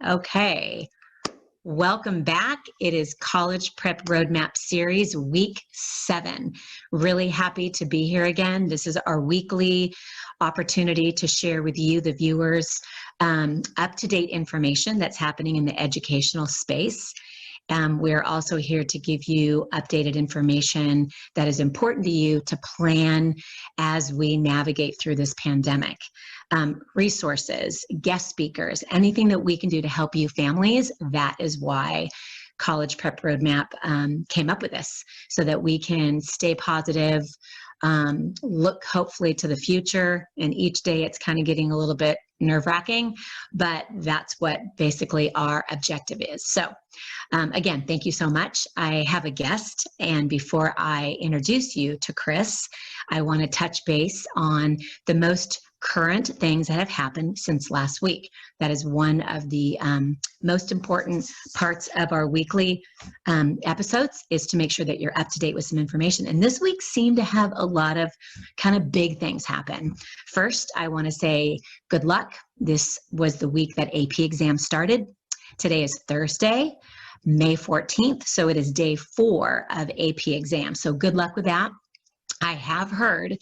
Okay, welcome back. It is College Prep Roadmap Series, Week 7. Really happy to be here again. This is our weekly opportunity to share with you, the viewers, up-to-date information that's happening in the educational space. We're also here to give you updated information that is important to you to plan as we navigate through this pandemic. Resources, guest speakers, anything that we can do to help you families. That is why College Prep Roadmap came up with this, so that we can stay positive, look hopefully to the future, and each day it's kind of getting a little bit nerve-wracking, but that's what basically our objective is. So again, thank you so much. I have a guest, and before I introduce you to Chris, I want to touch base on the most current things that have happened since last week. That is one of the most important parts of our weekly episodes, is to make sure that you're up to date with some information. And this week seemed to have a lot of kind of big things happen. First, I want to say good luck. This was the week that AP exam started. Today is Thursday, May 14th, so it is day 4 of AP exam. So good luck with that. I have heard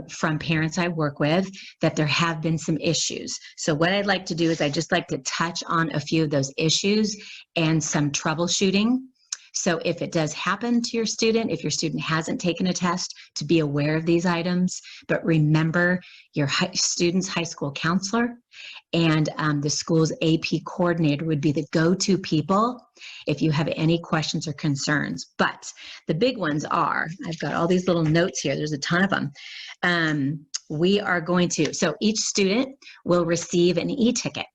from parents I work with that there have been some issues. So what I'd like to do is I'd just like to touch on a few of those issues and some troubleshooting. So if it does happen to your student, if your student hasn't taken a test, to be aware of these items. But remember, your student's high school counselor and the school's AP coordinator would be the go-to people if you have any questions or concerns. But the big ones are, I've got all these little notes here, there's a ton of them. We are going to, so each student will receive an e-ticket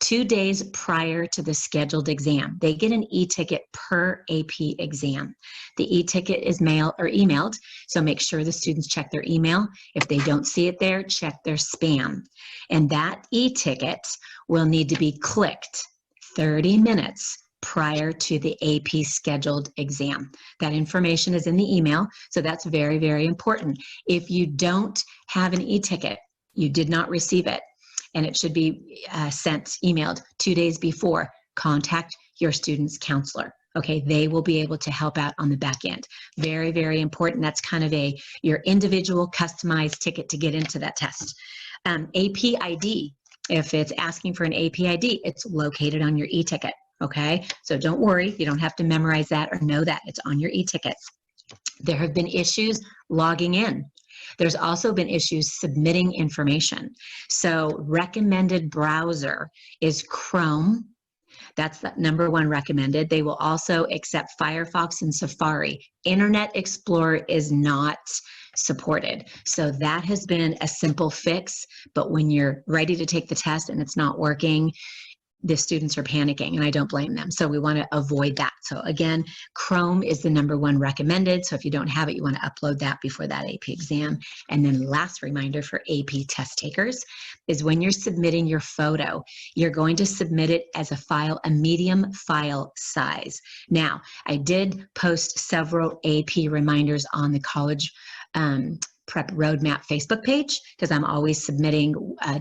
2 days prior to the scheduled exam. They get an e-ticket per AP exam. The e-ticket is mailed or emailed, so make sure the students check their email. If they don't see it there, check their spam. And that e-ticket will need to be clicked 30 minutes prior to the AP scheduled exam. That information is in the email, so that's very, very important. If you don't have an e-ticket, you did not receive it, and it should be emailed 2 days before, contact your student's counselor. Okay, they will be able to help out on the back end. Very, very important. That's kind of your individual customized ticket to get into that test. AP ID, if it's asking for an AP ID, it's located on your e-ticket. Okay, so don't worry, you don't have to memorize that or know that. It's on your e-ticket. There have been issues logging in. There's also been issues submitting information. So recommended browser is Chrome. That's the #1 recommended. They will also accept Firefox and Safari. Internet Explorer is not supported. So that has been a simple fix, but when you're ready to take the test and it's not working, the students are panicking, and I don't blame them. So we want to avoid that. So again, Chrome is the #1 recommended. So if you don't have it, you want to upload that before that AP exam. And then last reminder for AP test takers is when you're submitting your photo, you're going to submit it as a file, a medium file size. Now, I did post several AP reminders on the College Prep Roadmap Facebook page, because I'm always submitting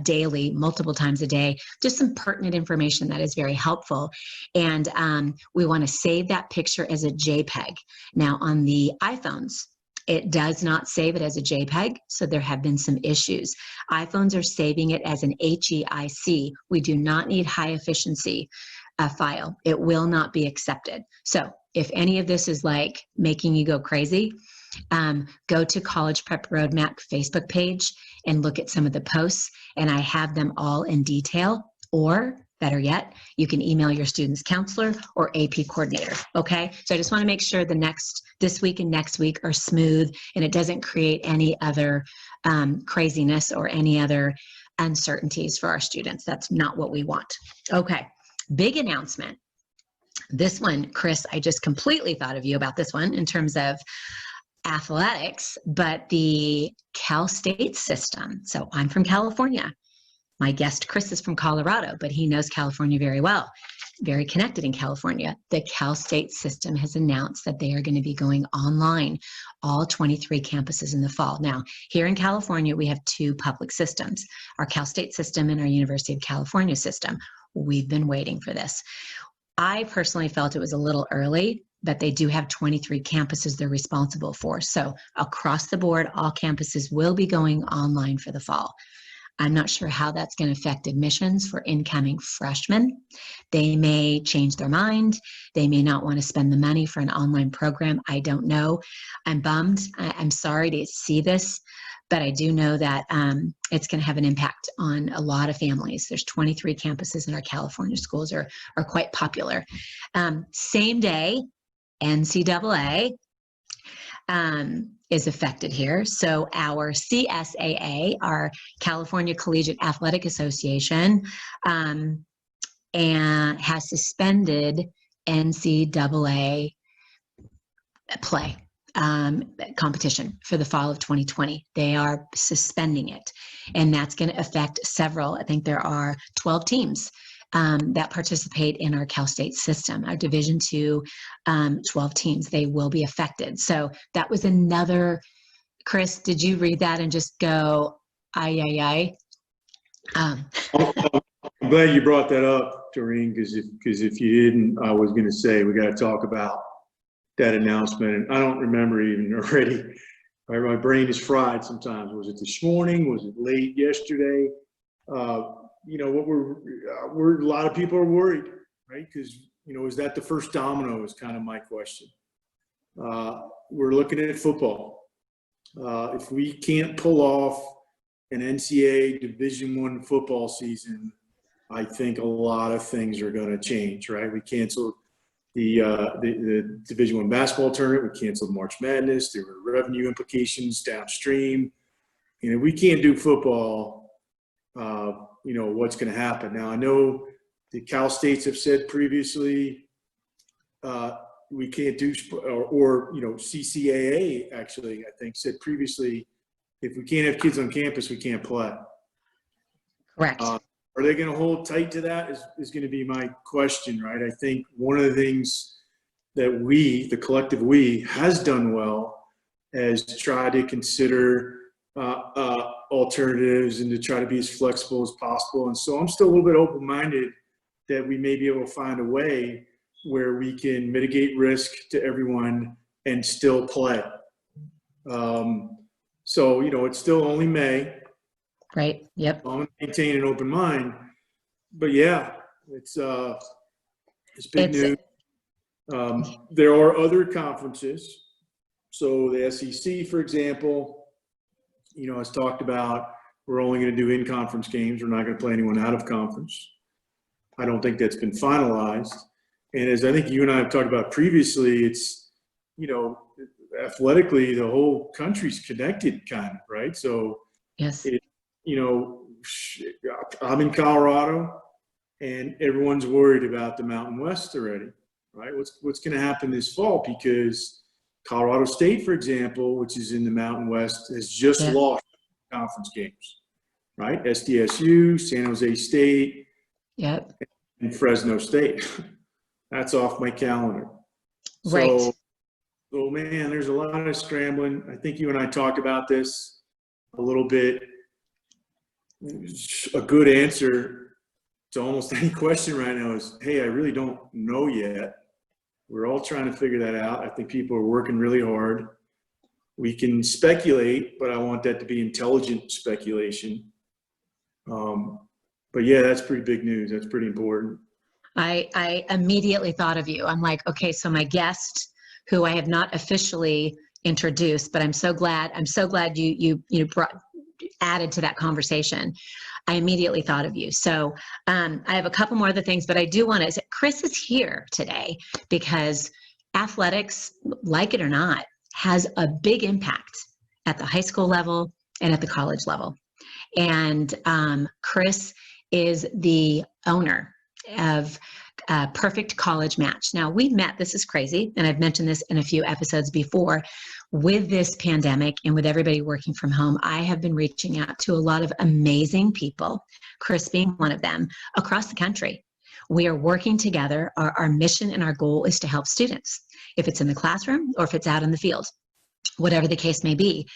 daily, multiple times a day, just some pertinent information that is very helpful. And we want to save that picture as a JPEG. Now on the iPhones, it does not save it as a JPEG, so there have been some issues. iPhones are saving it as an HEIC. We do not need high efficiency file. It will not be accepted. So if any of this is like making you go crazy, go to College Prep Roadmap Facebook page and look at some of the posts, and I have them all in detail. Or better yet, you can email your student's counselor or AP coordinator. Okay, so I just want to make sure this week and next week are smooth, and it doesn't create any other craziness or any other uncertainties for our students. That's not what we want. Okay, big announcement. This one, Chris, I just completely thought of you about this one in terms of athletics, but the Cal State system. So I'm from California. My guest, Chris, is from Colorado, but he knows California very well, very connected in California. The Cal State system has announced that they are going to be going online, all 23 campuses in the fall. Now, here in California, we have 2 public systems, our Cal State system and our University of California system. we've been waiting for this. I personally felt it was a little early, but they do have 23 campuses they're responsible for. So across the board, all campuses will be going online for the fall. I'm not sure how that's going to affect admissions for incoming freshmen. They may change their mind. They may not want to spend the money for an online program. I don't know. I'm bummed. I'm sorry to see this, but I do know that it's going to have an impact on a lot of families. There's 23 campuses in our California schools are quite popular. Same day, NCAA is affected here. So our CSAA, our California Collegiate Athletic Association, and has suspended NCAA play competition for the fall of 2020. They are suspending it, and that's going to affect several. I think there are 12 teams that participate in our Cal State system, our Division II, 12 teams. They will be affected. So that was another. Chris, did you read that and just go, ay? I'm glad you brought that up, Doreen, because if you didn't, I was going to say we got to talk about that announcement. And I don't remember even already. My brain is fried sometimes. Was it this morning? Was it late yesterday? What we're a lot of people are worried, right? Because is that the first domino? Is kind of my question. We're looking at football. If we can't pull off an NCAA Division I football season, I think a lot of things are going to change, right? We canceled the Division I basketball tournament. We canceled March Madness. There were revenue implications downstream. And if we can't do football, what's going to happen? Now, I know the Cal States have said previously we can't do, or CCAA actually, I think, said previously, if we can't have kids on campus, we can't play. Correct. Are they going to hold tight to that is going to be my question, right? I think one of the things that the collective we, has done well is try to consider alternatives and to try to be as flexible as possible. And so I'm still a little bit open-minded that we may be able to find a way where we can mitigate risk to everyone and still play. So, it's still only May. Right. Yep. So I'm going to maintain an open mind. But yeah, it's big news. There are other conferences. So the SEC, for example, has talked about we're only going to do in-conference games. We're not going to play anyone out of conference. I don't think that's been finalized. And as I think you and I have talked about previously, it's, athletically, the whole country's connected kind of, right? So, yes, I'm in Colorado and everyone's worried about the Mountain West already, right? What's going to happen this fall? Because Colorado State, for example, which is in the Mountain West, has just lost conference games, right? SDSU, San Jose State, and Fresno State. That's off my calendar. Right. So, man, there's a lot of scrambling. I think you and I talked about this a little bit. A good answer to almost any question right now is, hey, I really don't know yet. We're all trying to figure that out. I think people are working really hard. We can speculate, but I want that to be intelligent speculation. But yeah, that's pretty big news. That's pretty important. I immediately thought of you. I'm like, okay, so my guest, who I have not officially introduced, but I'm so glad you added to that conversation. I immediately thought of you. So I have a couple more other things, but I do want to say Chris is here today because athletics, like it or not, has a big impact at the high school level and at the college level. And Chris is the owner of Perfect College Match. Now, we met, this is crazy, and I've mentioned this in a few episodes before, with this pandemic and with everybody working from home, I have been reaching out to a lot of amazing people, Chris being one of them, across the country. We are working together. Our mission and our goal is to help students, if it's in the classroom or if it's out in the field, whatever the case may be.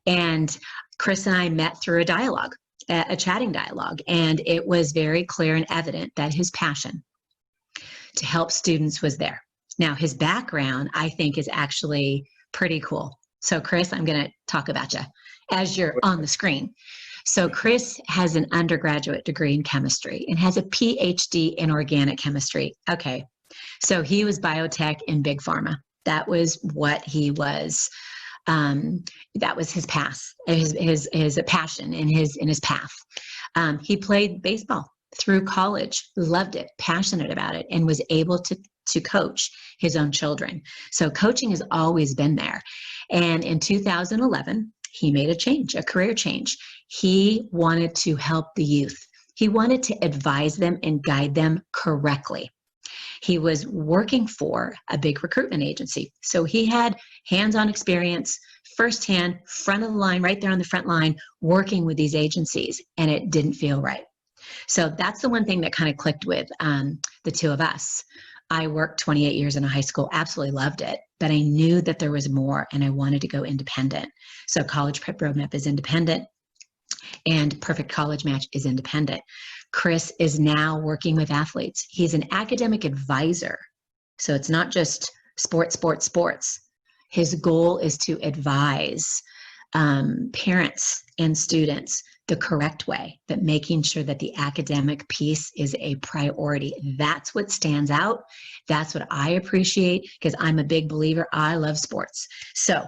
And Chris and I met through a dialogue. a chatting dialogue. And it was very clear and evident that his passion to help students was there. Now, his background, I think, is actually pretty cool. So, Chris, I'm going to talk about you as you're on the screen. So Chris has an undergraduate degree in chemistry and has a PhD in organic chemistry. Okay, so he was biotech in big pharma. That was what he was. That was his path, his passion in his path. He played baseball through college, loved it, passionate about it, and was able to coach his own children. So coaching has always been there. And in 2011, he made a change, a career change. He wanted to help the youth. He wanted to advise them and guide them correctly. He was working for a big recruitment agency. So he had hands-on experience, firsthand, front of the line, right there on the front line, working with these agencies, and it didn't feel right. So that's the one thing that kind of clicked with the two of us. I worked 28 years in a high school, absolutely loved it, but I knew that there was more and I wanted to go independent. So College Prep Roadmap is independent and Perfect College Match is independent. Chris is now working with athletes. He's an academic advisor. So it's not just sports. His goal is to advise parents and students the correct way, but making sure that the academic piece is a priority. That's what stands out. That's what I appreciate because I'm a big believer. I love sports. So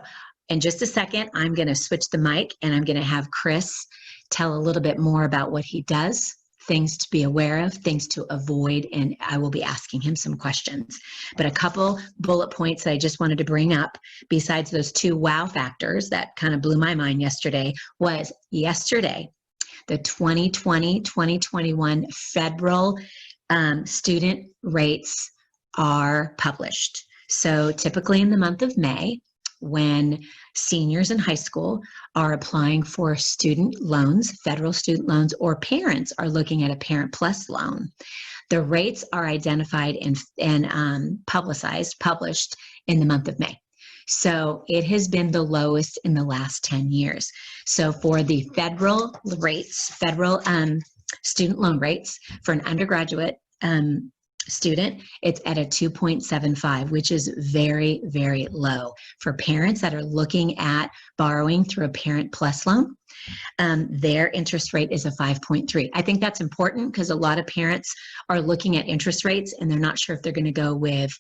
in just a second, I'm going to switch the mic and I'm going to have Chris tell a little bit more about what he does, things to be aware of, things to avoid, and I will be asking him some questions. But a couple bullet points that I just wanted to bring up, besides those two wow factors that kind of blew my mind yesterday, was yesterday, the 2020-2021 federal student rates are published. So typically in the month of May, when seniors in high school are applying for student loans, federal student loans, or parents are looking at a Parent Plus loan, the rates are identified and published in the month of May. So it has been the lowest in the last 10 years. So for the federal rates, federal student loan rates for an undergraduate student, it's at a 2.75, which is very, very low. For parents that are looking at borrowing through a Parent Plus loan, their interest rate is a 5.3. I think that's important because a lot of parents are looking at interest rates and they're not sure if they're going to go with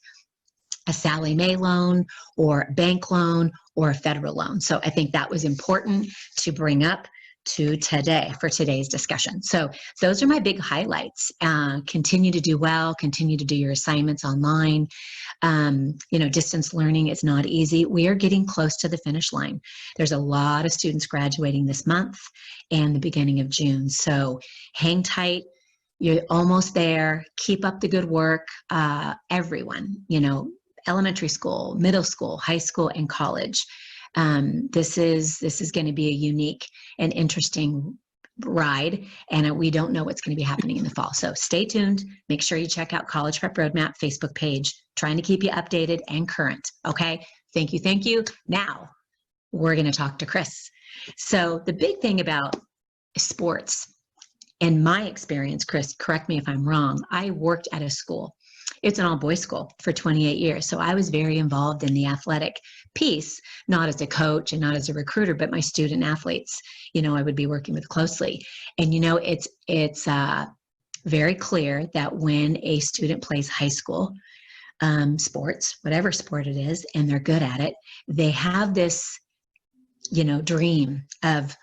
a Sallie Mae loan or a bank loan or a federal loan. So I think that was important to bring up to today for today's discussion. So those are my big highlights. Continue to do well, continue to do your assignments online. Distance learning is not easy. We are getting close to the finish line. There's a lot of students graduating this month and the beginning of June. So hang tight. You're almost there. Keep up the good work. Everyone, elementary school, middle school, high school, and college. This is going to be a unique and interesting ride, and we don't know what's going to be happening in the fall. So stay tuned. Make sure you check out College Prep Roadmap Facebook page, trying to keep you updated and current. Okay. Thank you. Now we're going to talk to Chris. So the big thing about sports, in my experience, Chris, correct me if I'm wrong, I worked at a school. It's an all-boys school for 28 years. So I was very involved in the athletic piece, not as a coach and not as a recruiter, but my student athletes, I would be working with closely. And, it's very clear that when a student plays high school sports, whatever sport it is, and they're good at it, they have this, dream of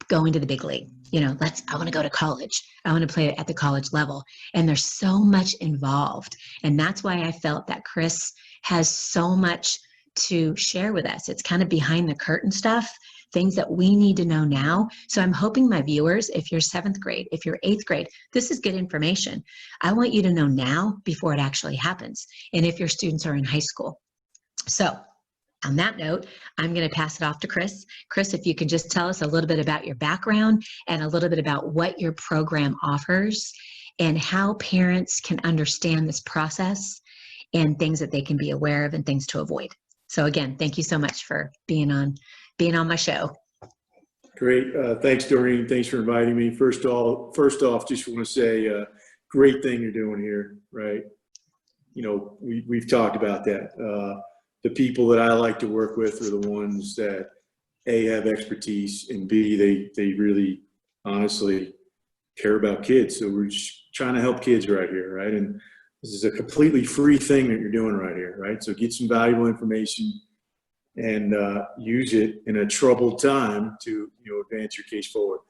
going to the big league. I want to go to college. I want to play at the college level. And there's so much involved. And that's why I felt that Chris has so much to share with us. It's kind of behind the curtain stuff, things that we need to know now. So I'm hoping my viewers, if you're 7th grade, if you're 8th grade, this is good information. I want you to know now before it actually happens. And if your students are in high school. So on that note, I'm going to pass it off to Chris. Chris, if you could just tell us a little bit about your background and a little bit about what your program offers and how parents can understand this process and things that they can be aware of and things to avoid. So again, thank you so much for being on my show. Great. Thanks, Doreen. Thanks for inviting me. First off, just want to say, great thing you're doing here, right? You know, we've talked about that. The people that I like to work with are the ones that A, have expertise, and B, they really honestly care about kids. So we're just trying to help kids right here, right? And this is a completely free thing that you're doing right here, right? So get some valuable information and use it in a troubled time to advance your case forward.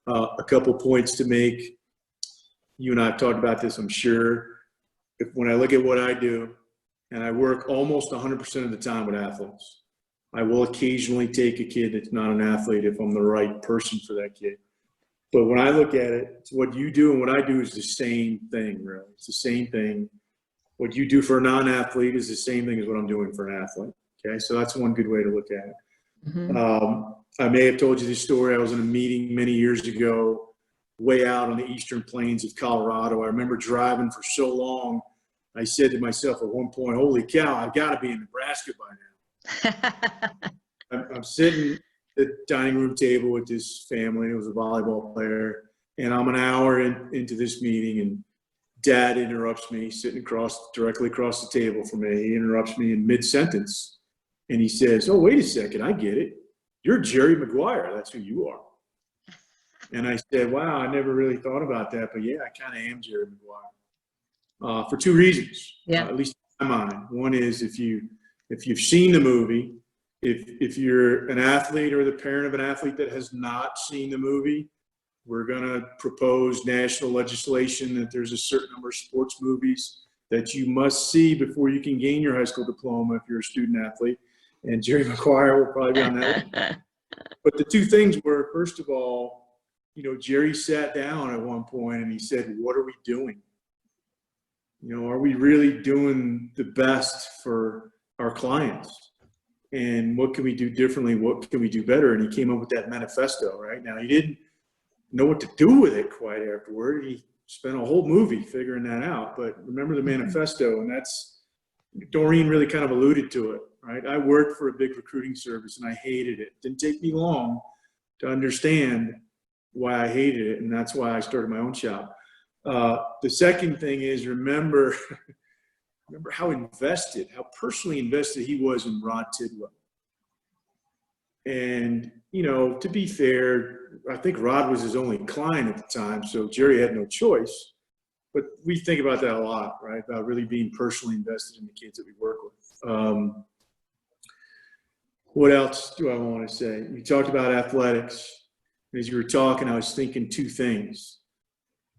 A couple points to make. You and I have talked about this, I'm sure. When I look at what I do, and I work almost 100% of the time with athletes, I will occasionally take a kid that's not an athlete if I'm the right person for that kid. But when I look at it, it's what you do and what I do is the same thing, really. It's the same thing. What you do for a non-athlete is the same thing as what I'm doing for an athlete. Okay, so that's one good way to look at it. Mm-hmm. I may have told you this story. I was in a meeting many years ago, way out on the eastern plains of Colorado. I remember driving for so long. I said to myself at one point, holy cow, I've got to be in Nebraska by now. I'm sitting at the dining room table with this family. It was a volleyball player. And I'm an hour into this meeting, and Dad interrupts me, sitting directly across the table from me. He interrupts me in mid-sentence. And he says, oh, wait a second, I get it. You're Jerry Maguire. That's who you are. And I said, wow, I never really thought about that. But yeah, I kind of am Jerry Maguire. For two reasons, at least in my mind. One is if you've seen the movie, if you're an athlete or the parent of an athlete that has not seen the movie, we're going to propose national legislation that there's a certain number of sports movies that you must see before you can gain your high school diploma if you're a student athlete. And Jerry Maguire will probably be on that list. But the two things were, first of all, Jerry sat down at one point and he said, what are we doing? Are we really doing the best for our clients? And what can we do differently? What can we do better? And he came up with that manifesto, right? Now, he didn't know what to do with it quite afterward. He spent a whole movie figuring that out. But remember the manifesto, and Doreen really kind of alluded to it, right? I worked for a big recruiting service, and I hated it. It didn't take me long to understand why I hated it, and that's why I started my own shop. The second thing is remember how personally invested he was in Rod Tidwell. And, to be fair, I think Rod was his only client at the time, so Jerry had no choice. But we think about that a lot, right? About really being personally invested in the kids that we work with. What else do I want to say? You talked about athletics. As you were talking, I was thinking two things.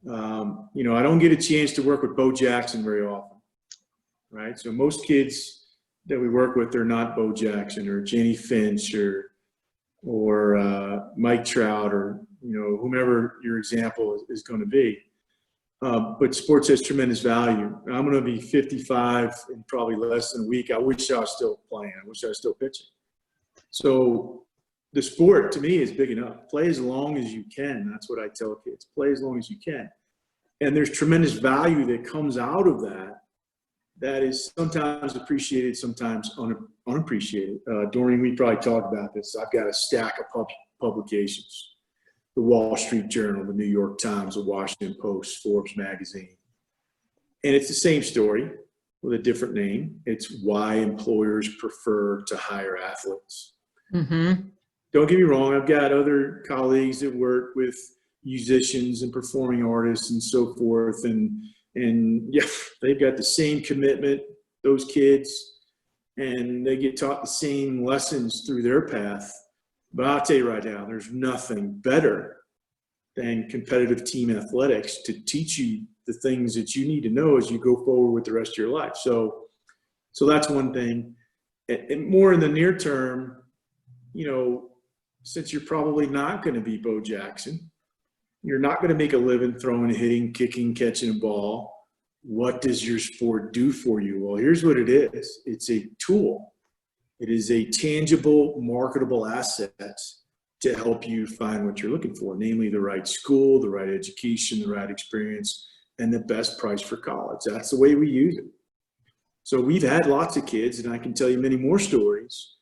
I don't get a chance to work with Bo Jackson very often, right? So most kids that we work with, they're not Bo Jackson or Jenny Finch or Mike Trout or, whomever your example is going to be. But sports has tremendous value. I'm going to be 55 in probably less than a week. I wish I was still playing. I wish I was still pitching. So the sport to me is big enough. Play as long as you can. That's what I tell kids. Play as long as you can. And there's tremendous value that comes out of that is sometimes appreciated, sometimes unappreciated. Doreen, we probably talked about this. I've got a stack of publications. The Wall Street Journal, the New York Times, the Washington Post, Forbes magazine. And it's the same story with a different name. It's why employers prefer to hire athletes. Mm-hmm. Don't get me wrong. I've got other colleagues that work with musicians and performing artists and so forth. And yeah, they've got the same commitment, those kids, and they get taught the same lessons through their path. But I'll tell you right now, there's nothing better than competitive team athletics to teach you the things that you need to know as you go forward with the rest of your life. So that's one thing. And more in the near term, since you're probably not going to be Bo Jackson, you're not going to make a living throwing, hitting, kicking, catching a ball. What does your sport do for you? Well, here's what it is. It's a tool. It is a tangible, marketable asset to help you find what you're looking for, namely the right school, the right education, the right experience, and the best price for college. That's the way we use it. So we've had lots of kids, and I can tell you many more stories,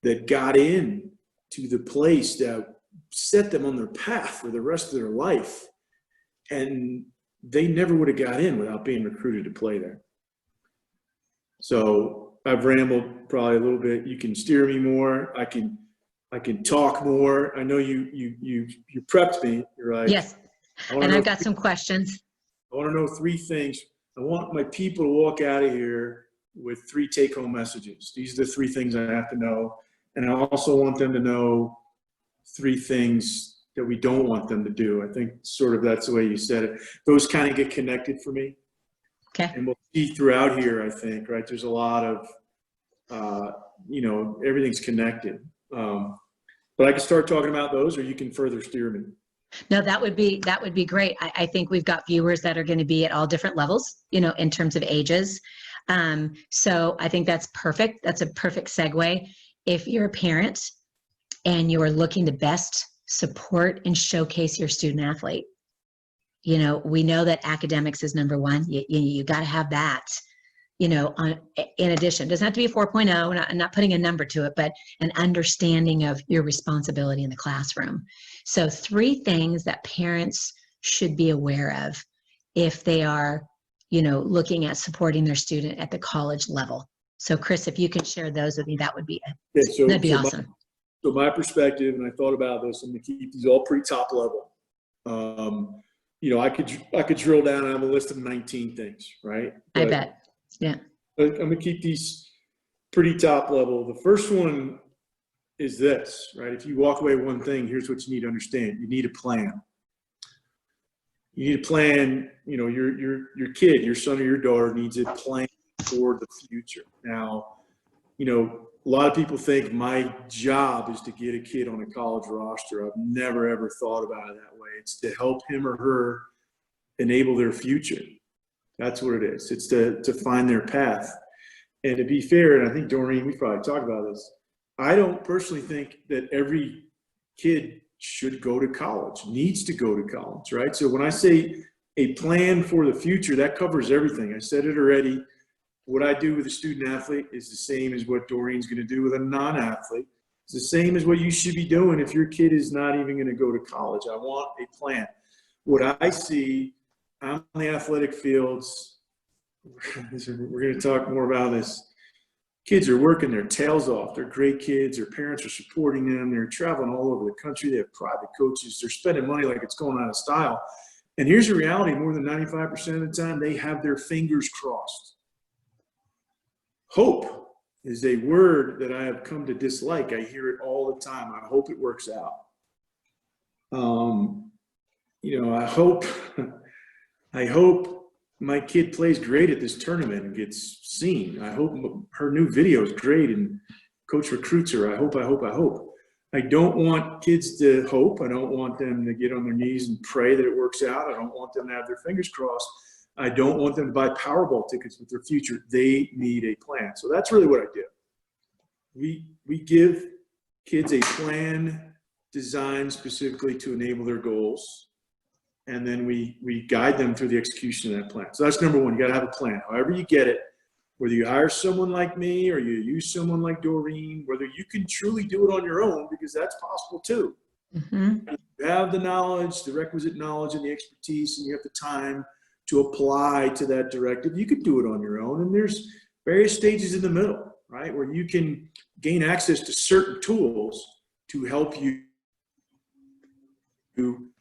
that got in to the place that set them on their path for the rest of their life. And they never would have got in without being recruited to play there. So I've rambled probably a little bit. You can steer me more. I can talk more. I know you prepped me. You're right. Yes. And I've got some questions. I want to know 3 things. I want my people to walk out of here with 3 take-home messages. These are the 3 things I have to know. And I also want them to know 3 things that we don't want them to do. I think sort of that's the way you said it. Those kind of get connected for me. Okay. And we'll see throughout here, I think, right? There's a lot of, everything's connected. But I can start talking about those, or you can further steer me. No, that would be great. I think we've got viewers that are going to be at all different levels, in terms of ages. So I think that's perfect. That's a perfect segue. If you're a parent and you are looking to best support and showcase your student athlete, we know that academics is number one. You got to have that, in addition. It doesn't have to be a 4.0. I'm not putting a number to it, but an understanding of your responsibility in the classroom. So 3 things that parents should be aware of if they are, looking at supporting their student at the college level. So Chris, if you could share those with me, that'd be awesome. So my perspective, and I thought about this, I'm going to keep these all pretty top level. I could drill down. I have a list of 19 things, right? I bet. Yeah. I'm going to keep these pretty top level. The first one is this, right? If you walk away with one thing, here's what you need to understand. You need a plan. You need a plan. Your kid, your son or your daughter needs a plan for the future. Now, a lot of people think my job is to get a kid on a college roster. I've never, ever thought about it that way. It's to help him or her enable their future. That's what it is. It's to find their path. And to be fair, and I think, Doreen, we probably talked about this, I don't personally think that every kid should go to college, needs to go to college, right? So when I say a plan for the future, that covers everything. I said it already. What I do with a student athlete is the same as what Doreen's going to do with a non-athlete. It's the same as what you should be doing if your kid is not even going to go to college. I want a plan. What I see on the athletic fields, we're going to talk more about this. Kids are working their tails off. They're great kids. Their parents are supporting them. They're traveling all over the country. They have private coaches. They're spending money like it's going out of style. And here's the reality. More than 95% of the time, they have their fingers crossed. Hope is a word that I have come to dislike. I hear it all the time. I hope it works out. I hope my kid plays great at this tournament and gets seen. I hope her new video is great and coach recruits her. I hope. I don't want kids to hope. I don't want them to get on their knees and pray that it works out. I don't want them to have their fingers crossed. I don't want them to buy Powerball tickets with their future. They need a plan. So that's really what I do. We give kids a plan designed specifically to enable their goals. And then we guide them through the execution of that plan. So that's number one. You got to have a plan. However you get it, whether you hire someone like me or you use someone like Doreen, whether you can truly do it on your own, because that's possible too. Mm-hmm. You have the knowledge, the requisite knowledge and the expertise, and you have the time to apply to that directive. You could do it on your own. And there's various stages in the middle, right, where you can gain access to certain tools to help you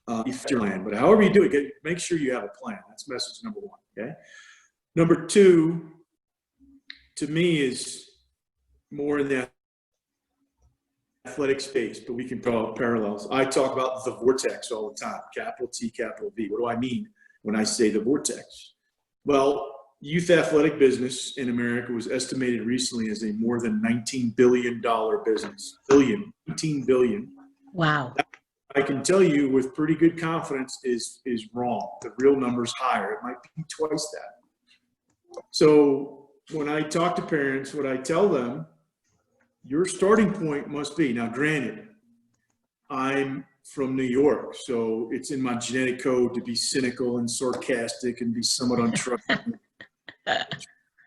affect your plan. But however you do it, make sure you have a plan. That's message number one, okay? Number two, to me, is more in the athletic space, but we can draw parallels. I talk about the vortex all the time, capital T, capital V. What do I mean when I say the vortex? Well, youth athletic business in America was estimated recently as a more than $19 billion business. 19 billion. Wow. I can tell you with pretty good confidence is wrong. The real number's higher. It might be twice that. So when I talk to parents, what I tell them, your starting point must be, now granted, I'm from New York, so it's in my genetic code to be cynical and sarcastic and be somewhat untrustworthy.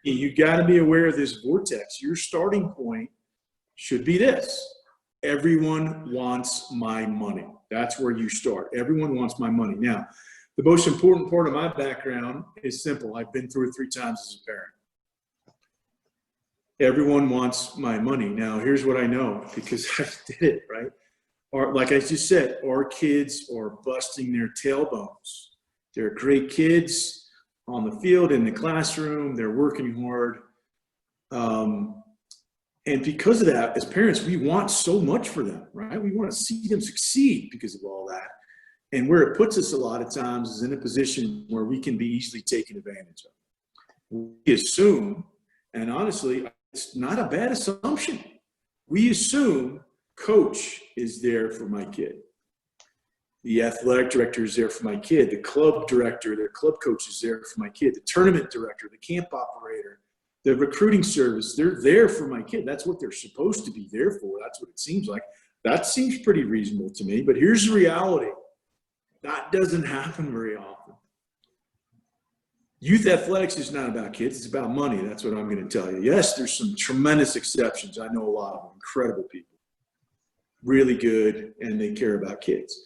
You got to be aware of this vortex. Your starting point should be this. everyone wants my money. That's where you start. Everyone wants my money. Now, the most important part of my background is simple. I've been through it 3 times as a parent. Everyone wants my money. Now, here's what I know, because I did it, right? Or, like I just said, our kids are busting their tailbones. They're great kids on the field, in the classroom. They're working hard. And because of that, as parents, we want so much for them, right? We want to see them succeed because of all that. And where it puts us a lot of times is in a position where we can be easily taken advantage of. We assume, and honestly, it's not a bad assumption. We assume coach is there for my kid. The athletic director is there for my kid. The club director, their club coach is there for my kid. The tournament director, the camp operator, the recruiting service, they're there for my kid. That's what they're supposed to be there for. That's what it seems like. That seems pretty reasonable to me. But here's the reality. That doesn't happen very often. Youth athletics is not about kids. It's about money. That's what I'm going to tell you. Yes, there's some tremendous exceptions. I know a lot of them. Incredible people. Really good, and they care about kids.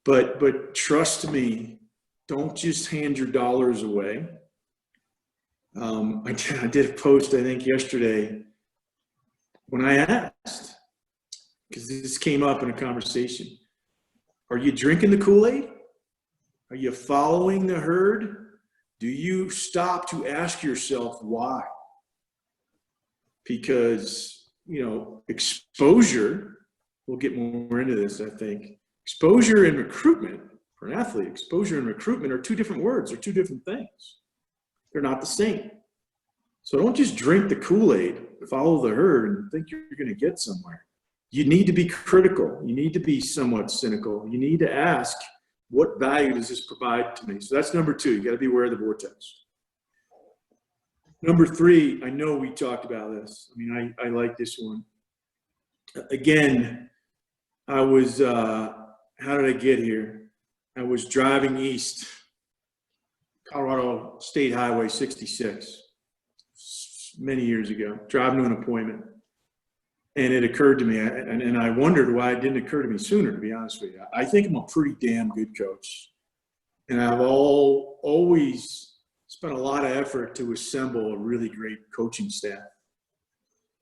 But trust me, don't just hand your dollars away. I did a post, I think, yesterday when I asked, because this came up in a conversation, are you drinking the Kool-Aid? Are you following the herd? Do you stop to ask yourself why? Because, exposure, we'll get more into this, I think. Exposure and recruitment, for an athlete, exposure and recruitment are 2 different words, or 2 different things. They're not the same. So don't just drink the Kool-Aid, follow the herd, and think you're going to get somewhere. You need to be critical. You need to be somewhat cynical. You need to ask, what value does this provide to me? So that's number 2. You got to be aware of the vortex. Number 3, I know we talked about this. I mean, I like this one. Again, I was, how did I get here? I was driving east, Colorado State Highway 66, many years ago, driving to an appointment. And it occurred to me, and I wondered why it didn't occur to me sooner, to be honest with you. I think I'm a pretty damn good coach. And I've always spent a lot of effort to assemble a really great coaching staff.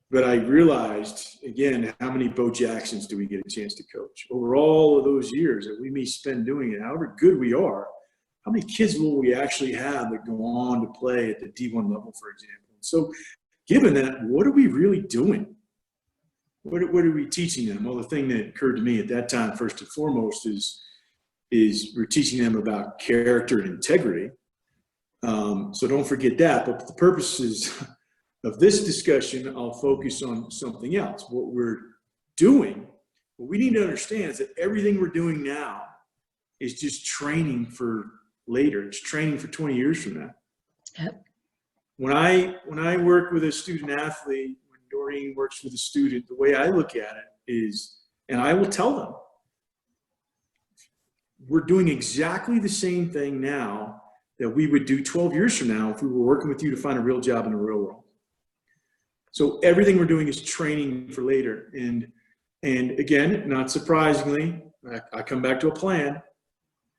But I realized, again, how many Bo Jacksons do we get a chance to coach? Over all of those years that we may spend doing it, however good we are, how many kids will we actually have that go on to play at the D1 level, for example? So given that, what are we really doing? What are we teaching them? Well, the thing that occurred to me at that time, first and foremost, is we're teaching them about character and integrity. So don't forget that. But for the purposes of this discussion, I'll focus on something else. What we're doing, what we need to understand is that everything we're doing now is just training for later. It's training for 20 years from now. Yep. When I work with a student athlete, when Doreen works with a student, the way I look at it is, and I will tell them, we're doing exactly the same thing now that we would do 12 years from now if we were working with you to find a real job in the real world. So everything we're doing is training for later. And again, not surprisingly, I come back to a plan.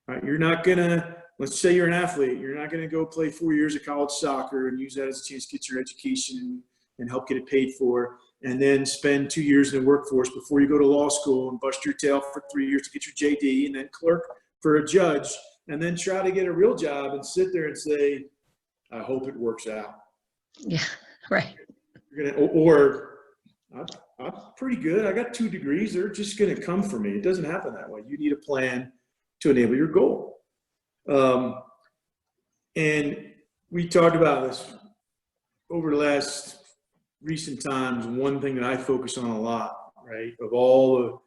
Right? You're not going to, let's say you're an athlete, you're not going to go play 4 years of college soccer and use that as a chance to get your education and help get it paid for, and then spend 2 years in the workforce before you go to law school and bust your tail for 3 years to get your JD, and then clerk for a judge, and then try to get a real job and sit there and say, I hope it works out. Yeah, right. I'm pretty good. I got 2 degrees. They're just going to come for me. It doesn't happen that way. You need a plan to enable your goal. And we talked about this over the last recent times. One thing that I focus on a lot, right, of all the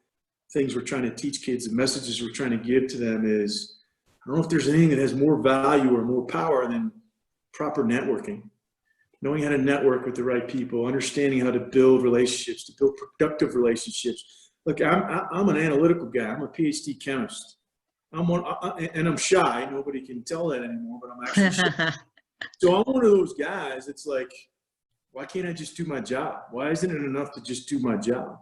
things we're trying to teach kids, the messages we're trying to give to them is, I don't know if there's anything that has more value or more power than proper networking. Knowing how to network with the right people, understanding how to build relationships, to build productive relationships. Look, I'm an analytical guy. I'm a PhD chemist. And I'm shy. Nobody can tell that anymore, but I'm actually shy. So I'm one of those guys. It's like, why can't I just do my job? Why isn't it enough to just do my job?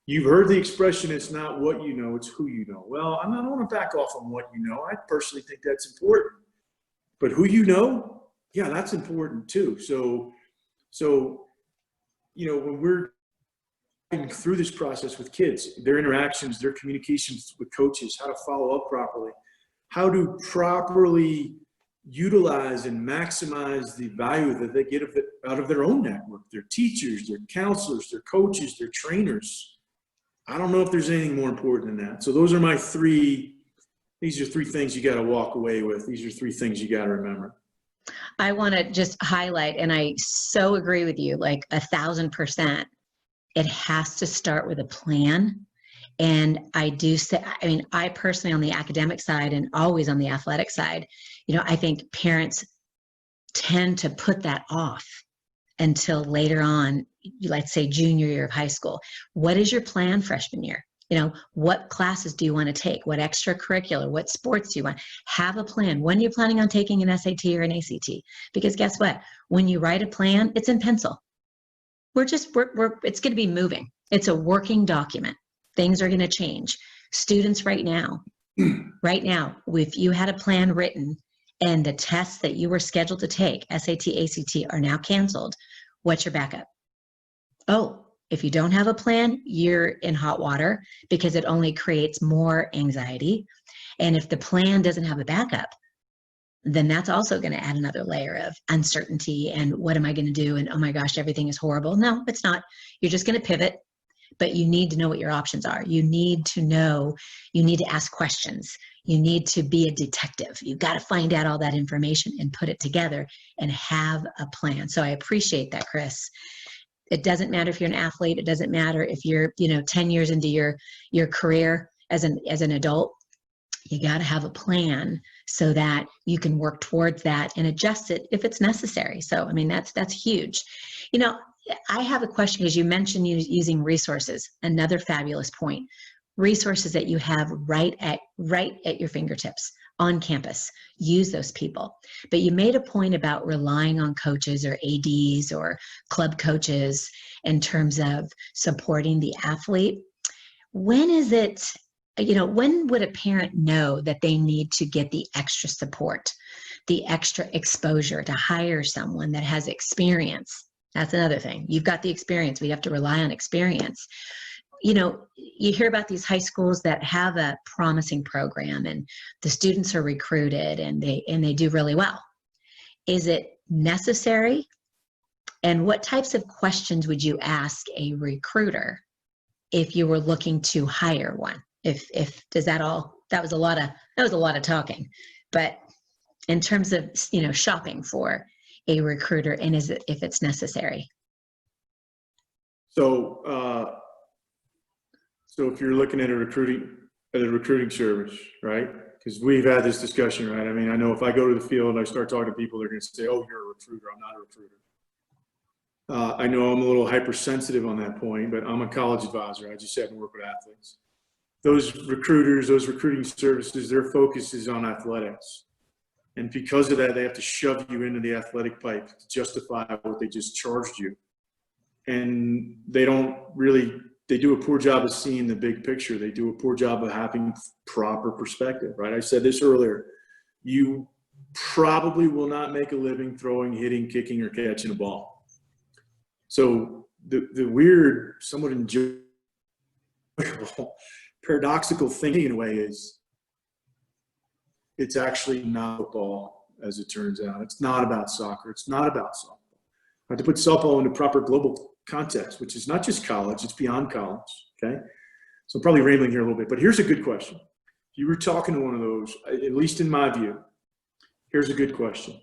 You've heard the expression, it's not what you know, it's who you know. Well, I don't want to back off on what you know. I personally think that's important. But who you know, yeah, that's important too. So when we're going through this process with kids, their interactions, their communications with coaches, how to follow up properly, how to properly utilize and maximize the value that they get out of their own network, their teachers, their counselors, their coaches, their trainers. I don't know if there's anything more important than that. So these are three things you got to walk away with. These are three things you got to remember. I want to just highlight, and I so agree with you, like 1,000%. It has to start with a plan. And I do say, I mean, I personally on the academic side and always on the athletic side, I think parents tend to put that off until later on, let's say junior year of high school. What is your plan freshman year? What classes do you want to take? What extracurricular, what sports do you want? Have a plan. When are you planning on taking an SAT or an ACT? Because guess what? When you write a plan, it's in pencil. It's going to be moving. It's a working document. Things are going to change. Students right now, if you had a plan written and the tests that you were scheduled to take, SAT, ACT, are now canceled, what's your backup? Oh, if you don't have a plan, you're in hot water because it only creates more anxiety. And if the plan doesn't have a backup, then that's also going to add another layer of uncertainty and what am I going to do? And oh my gosh, everything is horrible. No, it's not. You're just going to pivot, but you need to know what your options are. You need to ask questions. You need to be a detective. You've got to find out all that information and put it together and have a plan. So I appreciate that, Chris. It doesn't matter if you're an athlete. It doesn't matter if you're, 10 years into your career as an adult. You got to have a plan so that you can work towards that and adjust it if it's necessary. So, I mean, that's huge. I have a question because you mentioned using resources. Another fabulous point. Resources that you have right at your fingertips on campus. Use those people. But you made a point about relying on coaches or ADs or club coaches in terms of supporting the athlete. When would a parent know that they need to get the extra support, the extra exposure to hire someone that has experience? That's another thing. You've got the experience. We have to rely on experience. You hear about these high schools that have a promising program and the students are recruited and they do really well. Is it necessary? And what types of questions would you ask a recruiter if you were looking to hire one? That was a lot of talking, but in terms of, shopping for a recruiter and if it's necessary. So if you're looking at a recruiting service, right? Because we've had this discussion, right? I mean, I know if I go to the field and I start talking to people, they're going to say, oh, you're a recruiter. I'm not a recruiter. I know I'm a little hypersensitive on that point, but I'm a college advisor. I just happen to work with athletes. Those recruiters, those recruiting services, their focus is on athletics. And because of that, they have to shove you into the athletic pipe to justify what they just charged you. And they do a poor job of seeing the big picture. They do a poor job of having proper perspective, right? I said this earlier. You probably will not make a living throwing, hitting, kicking, or catching a ball. So the weird, somewhat enjoyable, paradoxical thing in a way is it's actually not football, as it turns out. It's not about soccer. It's not about softball. I have to put softball into proper global context, which is not just college, it's beyond college, okay? So I'm probably rambling here a little bit, but here's a good question. If you were talking to one of those, at least in my view, here's a good question.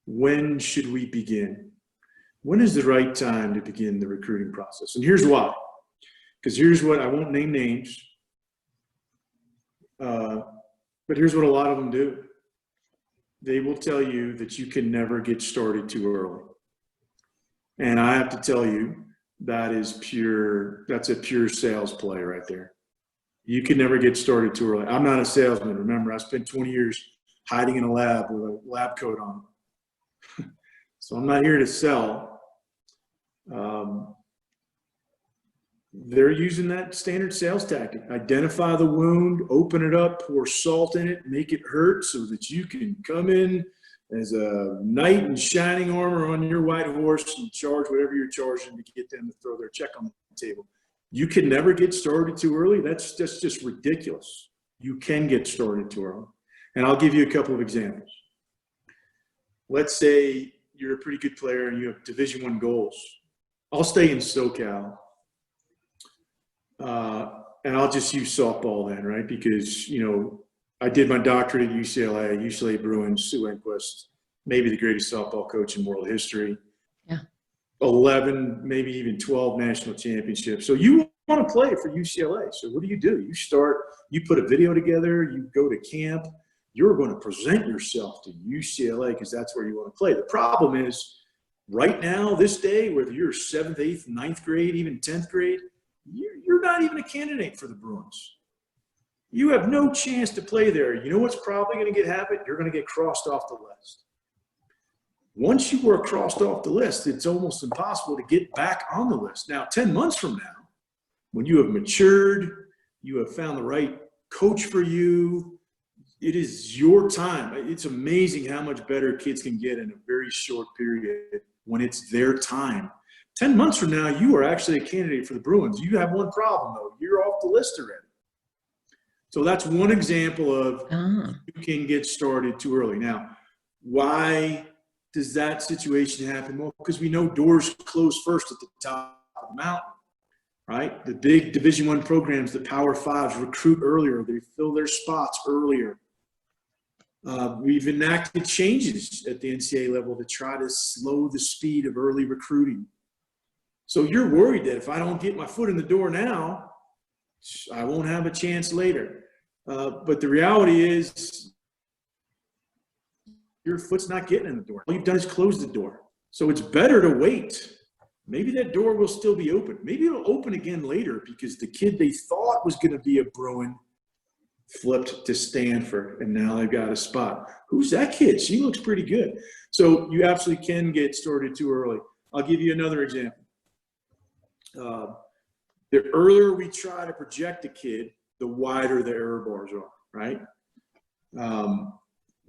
When should we begin? When is the right time to begin the recruiting process? And here's why. Because here's what, I won't name names, but here's what a lot of them do. They will tell you that you can never get started too early. And I have to tell you, that's a pure sales play right there. You can never get started too early. I'm not a salesman. Remember, I spent 20 years hiding in a lab with a lab coat on. So I'm not here to sell. they're using that standard sales tactic. Identify the wound, open it up, pour salt in it, make it hurt so that you can come in as a knight in shining armor on your white horse and charge whatever you're charging to get them to throw their check on the table. You can never get started too early. That's just ridiculous. You can get started too early. And I'll give you a couple of examples. Let's say you're a pretty good player and you have Division I goals. I'll stay in SoCal. And I'll just use softball then, right? Because, you know, I did my doctorate at UCLA Bruins, Sue Enquist, maybe the greatest softball coach in world history. Yeah. 11, maybe even 12 national championships. So you want to play for UCLA. So what do? You put a video together, you go to camp, you're going to present yourself to UCLA because that's where you want to play. The problem is right now, this day, whether you're 7th, 8th, 9th grade, even 10th grade, you're not even a candidate for the Bruins. You have no chance to play there. You know what's probably going to happen? You're going to get crossed off the list. Once you were crossed off the list, it's almost impossible to get back on the list. Now, 10 months from now, when you have matured, you have found the right coach for you, it is your time. It's amazing how much better kids can get in a very short period when it's their time. 10 months from now, you are actually a candidate for the Bruins. You have one problem, though. You're off the list already. So that's one example of you can get started too early. Now, why does that situation happen? Well, because we know doors close first at the top of the mountain, right? The big Division I programs, the Power Fives, recruit earlier. They fill their spots earlier. We've enacted changes at the NCAA level to try to slow the speed of early recruiting. So you're worried that if I don't get my foot in the door now, I won't have a chance later. But the reality is your foot's not getting in the door. All you've done is close the door. So it's better to wait. Maybe that door will still be open. Maybe it'll open again later because the kid they thought was going to be a Bruin flipped to Stanford, and now they've got a spot. Who's that kid? She looks pretty good. So you absolutely can get started too early. I'll give you another example. The earlier we try to project a kid, the wider the error bars are, right?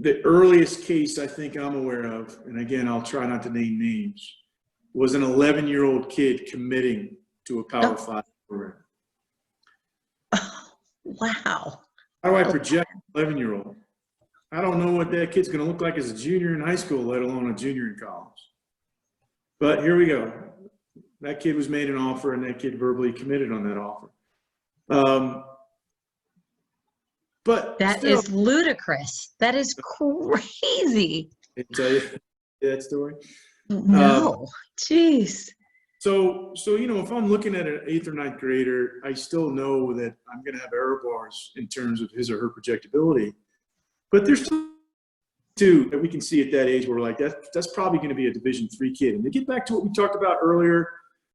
The earliest case I think I'm aware of, and again, I'll try not to name names, was an 11-year-old kid committing to a Power 5 program. Wow. How do I project an 11-year-old? I don't know what that kid's going to look like as a junior in high school, let alone a junior in college. But here we go. That kid was made an offer, and that kid verbally committed on that offer. But that still, is ludicrous. That is crazy. Can I tell you that story? No. Jeez. So you know, if I'm looking at an 8th or 9th grader, I still know that I'm going to have error bars in terms of his or her projectability. But there's two that we can see at that age where we're like, that's probably going to be a Division III kid. And to get back to what we talked about earlier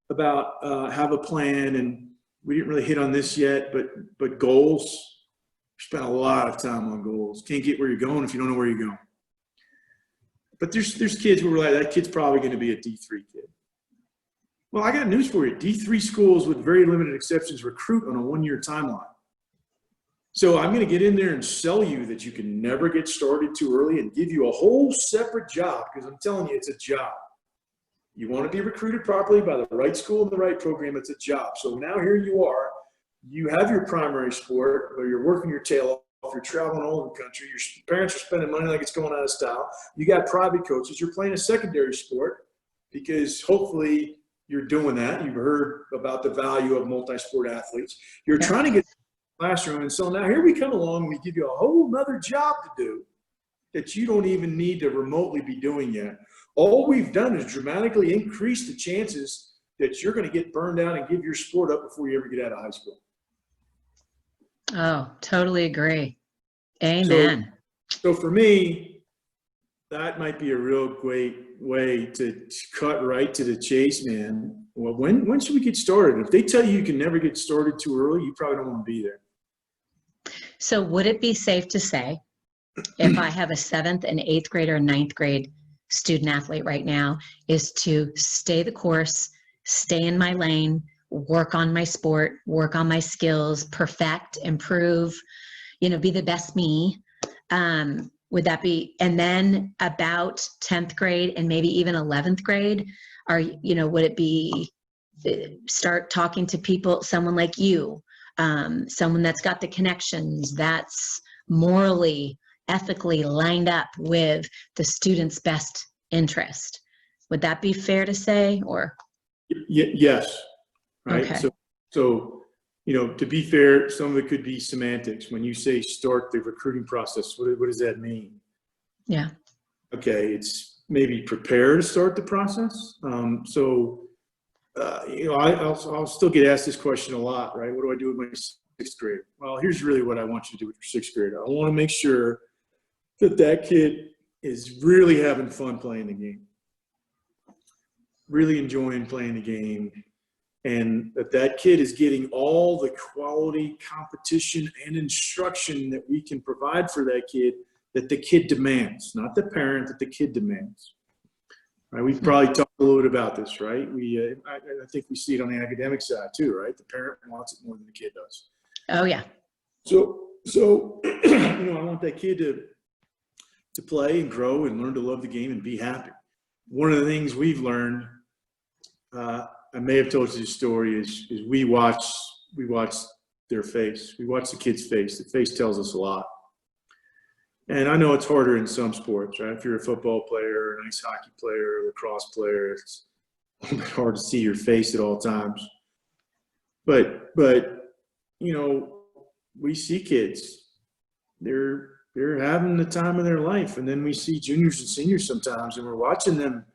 about have a plan, and we didn't really hit on this yet, but goals. We spent a lot of time on goals. Can't get where you're going if you don't know where you're going. But there's kids where we're like, that kid's probably going to be a D3 kid. Well, I got news for you. D3 schools, with very limited exceptions, recruit on a one-year timeline. So I'm going to get in there and sell you that you can never get started too early and give you a whole separate job, because I'm telling you, it's a job. You want to be recruited properly by the right school and the right program, it's a job. So now here you are. You have your primary sport, or you're working your tail off, you're traveling all over the country, your parents are spending money like it's going out of style. You got private coaches, you're playing a secondary sport because hopefully you're doing that. You've heard about the value of multi-sport athletes. You're trying to get to the classroom. And so now here we come along and we give you a whole nother job to do that you don't even need to remotely be doing yet. All we've done is dramatically increase the chances that you're going to get burned out and give your sport up before you ever get out of high school. Oh, totally agree. Amen. So for me, that might be a real great way to cut right to the chase, man. Well, when should we get started? If they tell you can never get started too early, you probably don't want to be there. So would it be safe to say, if I have a 7th and 8th grade or 9th grade student athlete right now, is to stay the course, stay in my lane, work on my sport, work on my skills, perfect, improve, be the best me. Would that be, and then about 10th grade and maybe even 11th grade, would it be start talking to people, someone like you, someone that's got the connections, that's morally, ethically lined up with the student's best interest? Would that be fair to say, or? Yes. Right. Okay. So, to be fair, some of it could be semantics. When you say start the recruiting process, what does that mean? Yeah. Okay. It's maybe prepare to start the process. I'll still get asked this question a lot, right? What do I do with my sixth grade? Well, here's really what I want you to do with your sixth grade. I want to make sure that kid is really having fun playing the game, really enjoying playing the game, and that kid is getting all the quality competition and instruction that we can provide for that kid, that the kid demands, not the parent, that the kid demands. Right? We've probably talked a little bit about this, right? I think we see it on the academic side too, right? The parent wants it more than the kid does. Oh yeah. So I want that kid to play and grow and learn to love the game and be happy. One of the things we've learned, I may have told you this story, is we watch their face. We watch the kid's face. The face tells us a lot. And I know it's harder in some sports, right? If you're a football player, an ice hockey player, a lacrosse player, it's a little bit hard to see your face at all times. But we see kids. They're having the time of their life. And then we see juniors and seniors sometimes, and we're watching them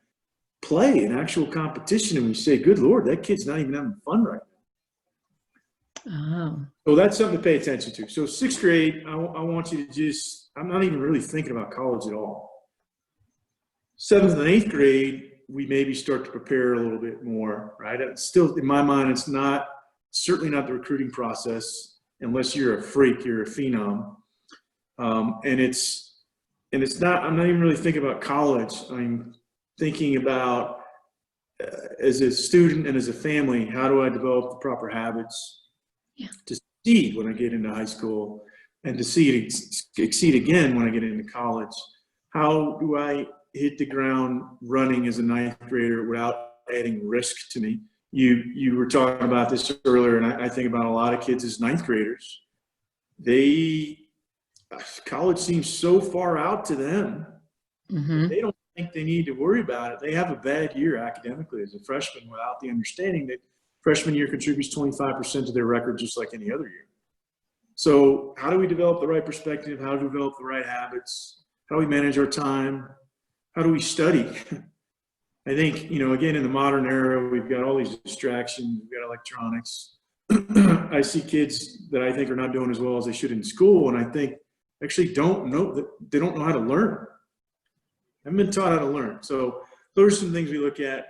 play in actual competition, and we say, good Lord, that kid's not even having fun right now. Oh. So that's something to pay attention to. So sixth grade, I want you to I'm not even really thinking about college at all. Seventh and eighth grade, we maybe start to prepare a little bit more, right? It's still, in my mind, it's certainly not the recruiting process, unless you're a freak, you're a phenom. And it's not, I'm not even really thinking about college. I'm thinking about, as a student and as a family, how do I develop the proper habits to succeed when I get into high school, and to succeed again when I get into college? How do I hit the ground running as a ninth grader without adding risk to me? You were talking about this earlier, and I think about a lot of kids as ninth graders. College seems so far out to them. Mm-hmm. They don't think they need to worry about it. They have a bad year academically as a freshman, without the understanding that freshman year contributes 25% to their record, just like any other year. So how do we develop the right perspective? How do we develop the right habits? How do we manage our time? How do we study? I think, again, in the modern era, we've got all these distractions. We've got electronics. I see kids that I think are not doing as well as they should in school, and I think actually they don't know how to learn. Haven't been taught how to learn. So those are some things we look at.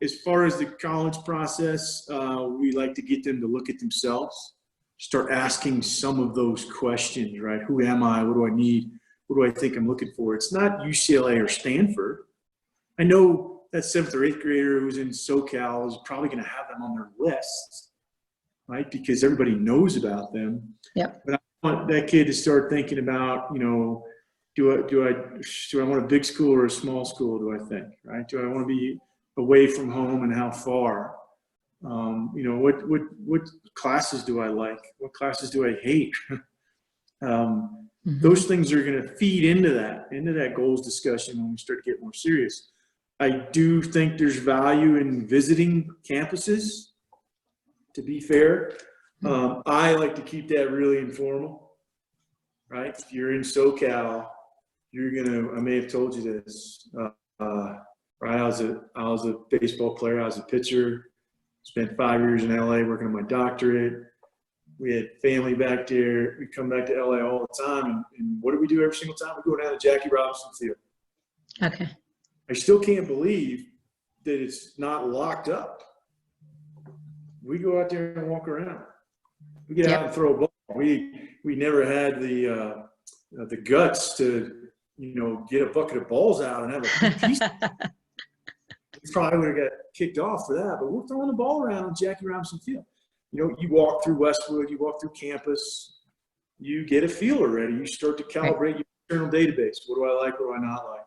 As far as the college process, we like to get them to look at themselves, start asking some of those questions, right? Who am I? What do I need? What do I think I'm looking for? It's not UCLA or Stanford. I know that 7th or 8th grader who's in SoCal is probably going to have them on their list, right? Because everybody knows about them. Yep. But I want that kid to start thinking about, do I want a big school or a small school, do I think, right? Do I want to be away from home, and how far? What classes do I like? What classes do I hate? Those things are going to feed into that goals discussion when we start to get more serious. I do think there's value in visiting campuses, to be fair. I like to keep that really informal, right? If you're in SoCal, I may have told you this, right? I was a baseball player. I was a pitcher. Spent 5 years in LA working on my doctorate. We had family back there. We come back to LA all the time. And what do we do every single time? We go down to Jackie Robinson Field. Okay. I still can't believe that it's not locked up. We go out there and walk around. We get out and throw a ball. We never had the guts to, get a bucket of balls out and have a piece. probably would have got kicked off for that, but we're throwing the ball around on Jackie Robinson Field. You know, you walk through Westwood, you walk through campus, you get a feel already. You start to calibrate your internal database. What do I like? What do I not like?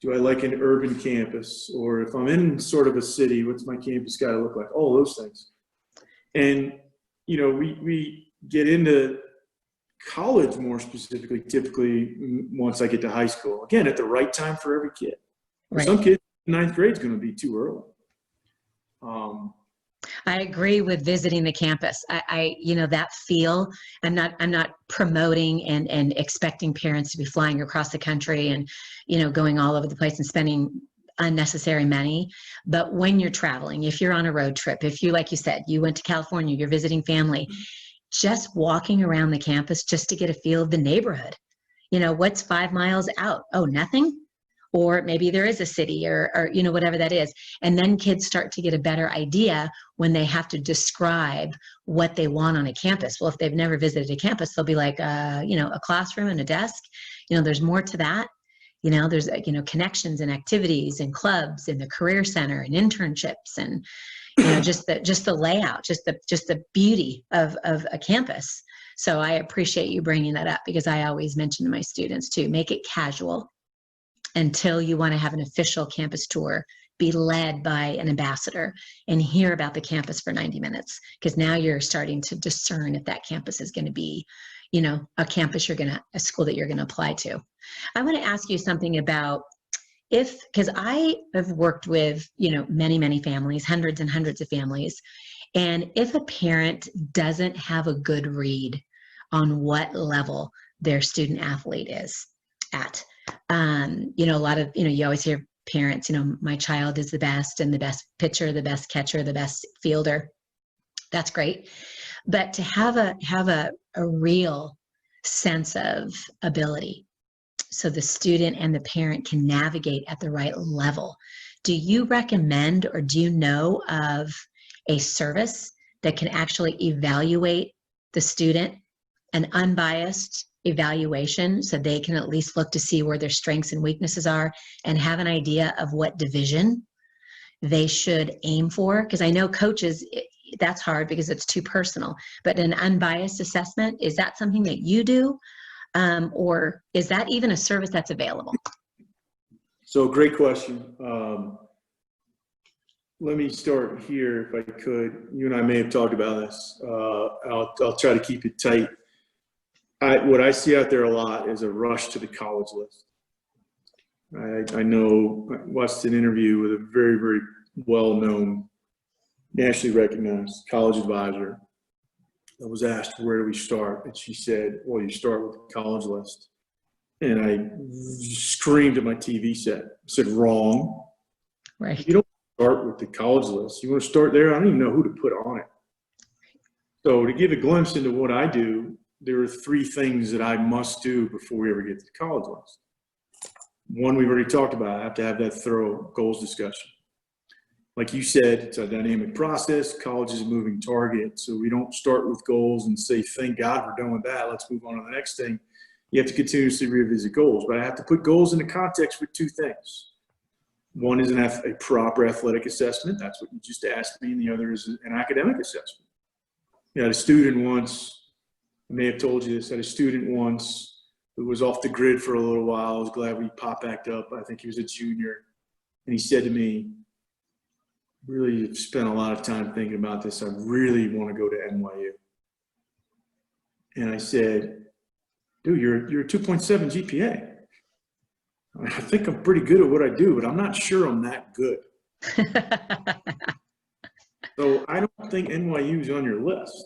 Do I like an urban campus? Or if I'm in sort of a city, what's my campus got to look like? All those things. And, you know, we get into college more specifically, typically once I get to high school. Again, at the right time for every kid. For some kids, ninth grade is going to be too early. I agree with visiting the campus. You know, that feel, I'm not promoting and expecting parents to be flying across the country and, you know, going all over the place and spending unnecessary money. But when you're traveling, if you're on a road trip, if you, like you said, you went to California, you're visiting family, just walking around the campus just to get a feel of the neighborhood. You know, what's 5 miles out? Oh, nothing? Or maybe there is a city or, you know, whatever that is. And then kids start to get a better idea when they have to describe what they want on a campus. Well, if they've never visited a campus, they'll be like, you know, a classroom and a desk. You know, there's more to that. You know, there's, you know, connections and activities and clubs and the career center and internships and, you know, just the layout, just the beauty of a campus. So I appreciate you bringing that up, because I always mention to my students too, make it casual until you want to have an official campus tour, be led by an ambassador and hear about the campus for 90 minutes. Because now you're starting to discern if that campus is going to be, you know, a school that you're going to apply to. I want to ask you something about because I have worked with, you know, many families, hundreds and hundreds of families. And if a parent doesn't have a good read on what level their student athlete is at, you know, a lot of, you know, you always hear parents, you know, my child is the best and the best pitcher, the best catcher, the best fielder. That's great. But to have a real sense of ability, so the student and the parent can navigate at the right level, do you recommend or do you know of a service that can actually evaluate the student, an unbiased evaluation, so they can at least look to see where their strengths and weaknesses are and have an idea of what division they should aim for? Because I know coaches, that's hard because it's too personal, but an unbiased assessment, is that something that you do? Or is that even a service that's available? So great question. Let me start here if I could. You and I may have talked about this. I'll try to keep it tight. What I see out there a lot is a rush to the college list. I watched an interview with a very, very well-known, nationally recognized college advisor that was asked, where do we start? And she said, well, you start with the college list. And I screamed at my TV set. I said, wrong. Right. You don't start with the college list. You want to start there? I don't even know who to put on it. So to give a glimpse into what I do, there are 3 things that I must do before we ever get to the college list. One, we've already talked about. I have to have that thorough goals discussion. Like you said, it's a dynamic process. College is a moving target. So we don't start with goals and say, thank God we're done with that. Let's move on to the next thing. You have to continuously revisit goals. But I have to put goals into context with 2 things. One is a proper athletic assessment. That's what you just asked me. And the other is an academic assessment. You had a student once, I may have told you this, had a student once who was off the grid for a little while. I was glad we popped back up. I think he was a junior. And he said to me, really spent a lot of time thinking about this. I really want to go to NYU. And I said, dude, you're a 2.7 GPA. I think I'm pretty good at what I do, but I'm not sure I'm that good. So I don't think NYU is on your list.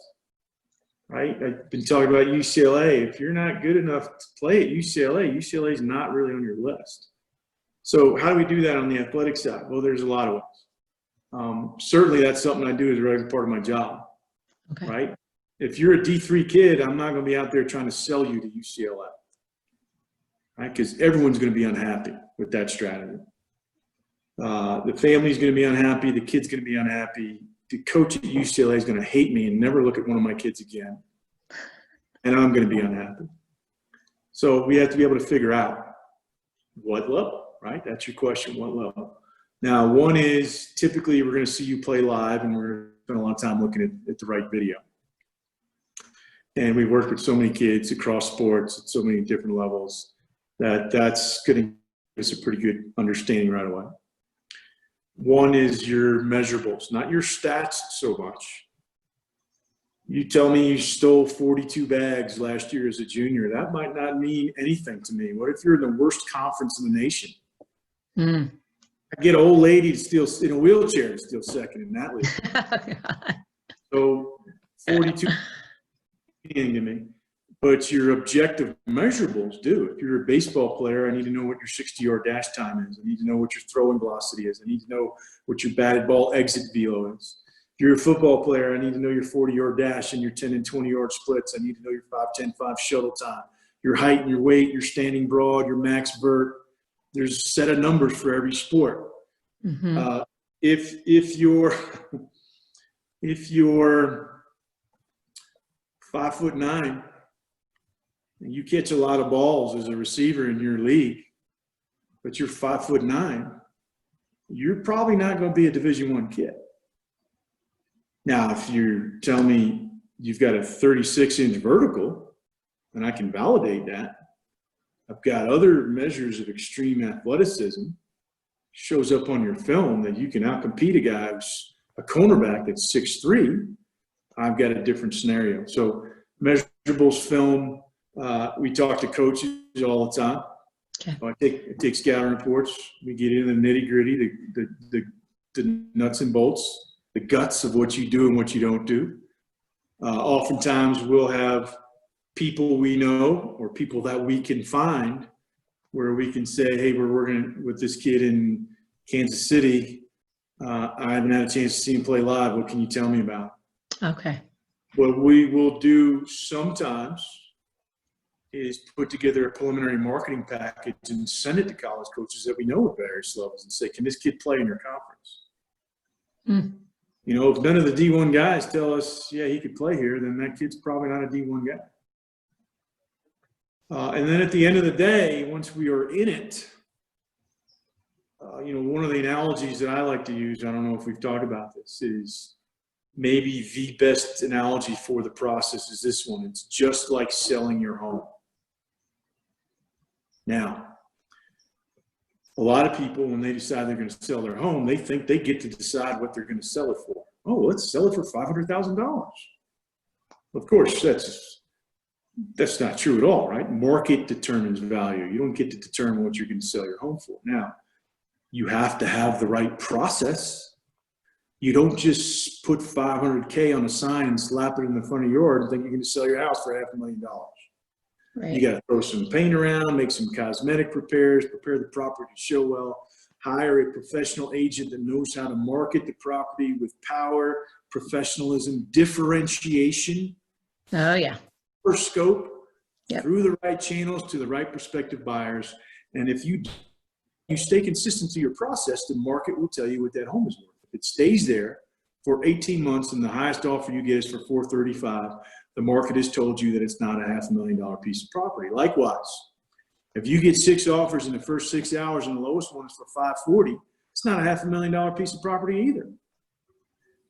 Right? I've been talking about UCLA. If you're not good enough to play at UCLA, UCLA is not really on your list. So how do we do that on the athletic side? Well, there's a lot of ways. Certainly that's something I do as a regular part of my job, okay. Right? If you're a D3 kid, I'm not going to be out there trying to sell you to UCLA, right? Because everyone's going to be unhappy with that strategy. The family's going to be unhappy. The kid's going to be unhappy. The coach at UCLA is going to hate me and never look at one of my kids again. And I'm going to be unhappy. So we have to be able to figure out what level, right? That's your question, what level. Now, one is typically we're going to see you play live, and we're going to spend a lot of time looking at the right video. And we work with so many kids across sports at so many different levels that's going to give us a pretty good understanding right away. One is your measurables, not your stats so much. You tell me you stole 42 bags last year as a junior. That might not mean anything to me. What if you're in the worst conference in the nation? I get an old lady to steal in a wheelchair to steal second in that league. So 42 to me. But your objective measurables do. If you're a baseball player, I need to know what your 60-yard dash time is. I need to know what your throwing velocity is. I need to know what your batted ball exit velo is. If you're a football player, I need to know your 40-yard dash and your 10 and 20-yard splits. I need to know your 5-10-5 shuttle time, your height and your weight, your standing broad, your max vert. There's a set of numbers for every sport. If you're 5'9", and you catch a lot of balls as a receiver in your league, but you're 5'9", you're probably not going to be a Division I kid. Now, if you tell me you've got a 36-inch vertical, and I can validate that, I've got other measures of extreme athleticism, shows up on your film that you can outcompete a guy who's a cornerback that's 6'3", I've got a different scenario. So measurables, film, we talk to coaches all the time. Okay. I take scouting reports. We get into the nitty gritty, the nuts and bolts, the guts of what you do and what you don't do. Oftentimes we'll have people we know or people that we can find where we can say, hey, we're working with this kid in Kansas City. I haven't had a chance to see him play live. What can you tell me about? Okay. What we will do sometimes is put together a preliminary marketing package and send it to college coaches that we know at various levels and say, can this kid play in your conference? You know, if none of the D1 guys tell us, yeah, he could play here, then that kid's probably not a D1 guy. And then at the end of the day, once we are in it, you know, one of the analogies that I like to use, I don't know if we've talked about this, is maybe the best analogy for the process is this one. It's just like selling your home. Now, a lot of people, when they decide they're going to sell their home, they think they get to decide what they're going to sell it for. Oh, let's sell it for $500,000. Of course, that's not true at all, right? Market determines value. You don't get to determine what you're going to sell your home for. Now, you have to have the right process. You don't just put $500K on a sign and slap it in the front of your yard and think you're going to sell your house for $500,000. Right. You got to throw some paint around, make some cosmetic repairs, prepare the property to show well, hire a professional agent that knows how to market the property with power, professionalism, differentiation. Oh, yeah. For scope, through the right channels to the right prospective buyers. And if you stay consistent to your process, the market will tell you what that home is worth. If it stays there for 18 months and the highest offer you get is for $435,000, the market has told you that it's not a $500,000 piece of property. Likewise, if you get 6 offers in the first 6 hours and the lowest one is for $540,000, it's not a $500,000 piece of property either.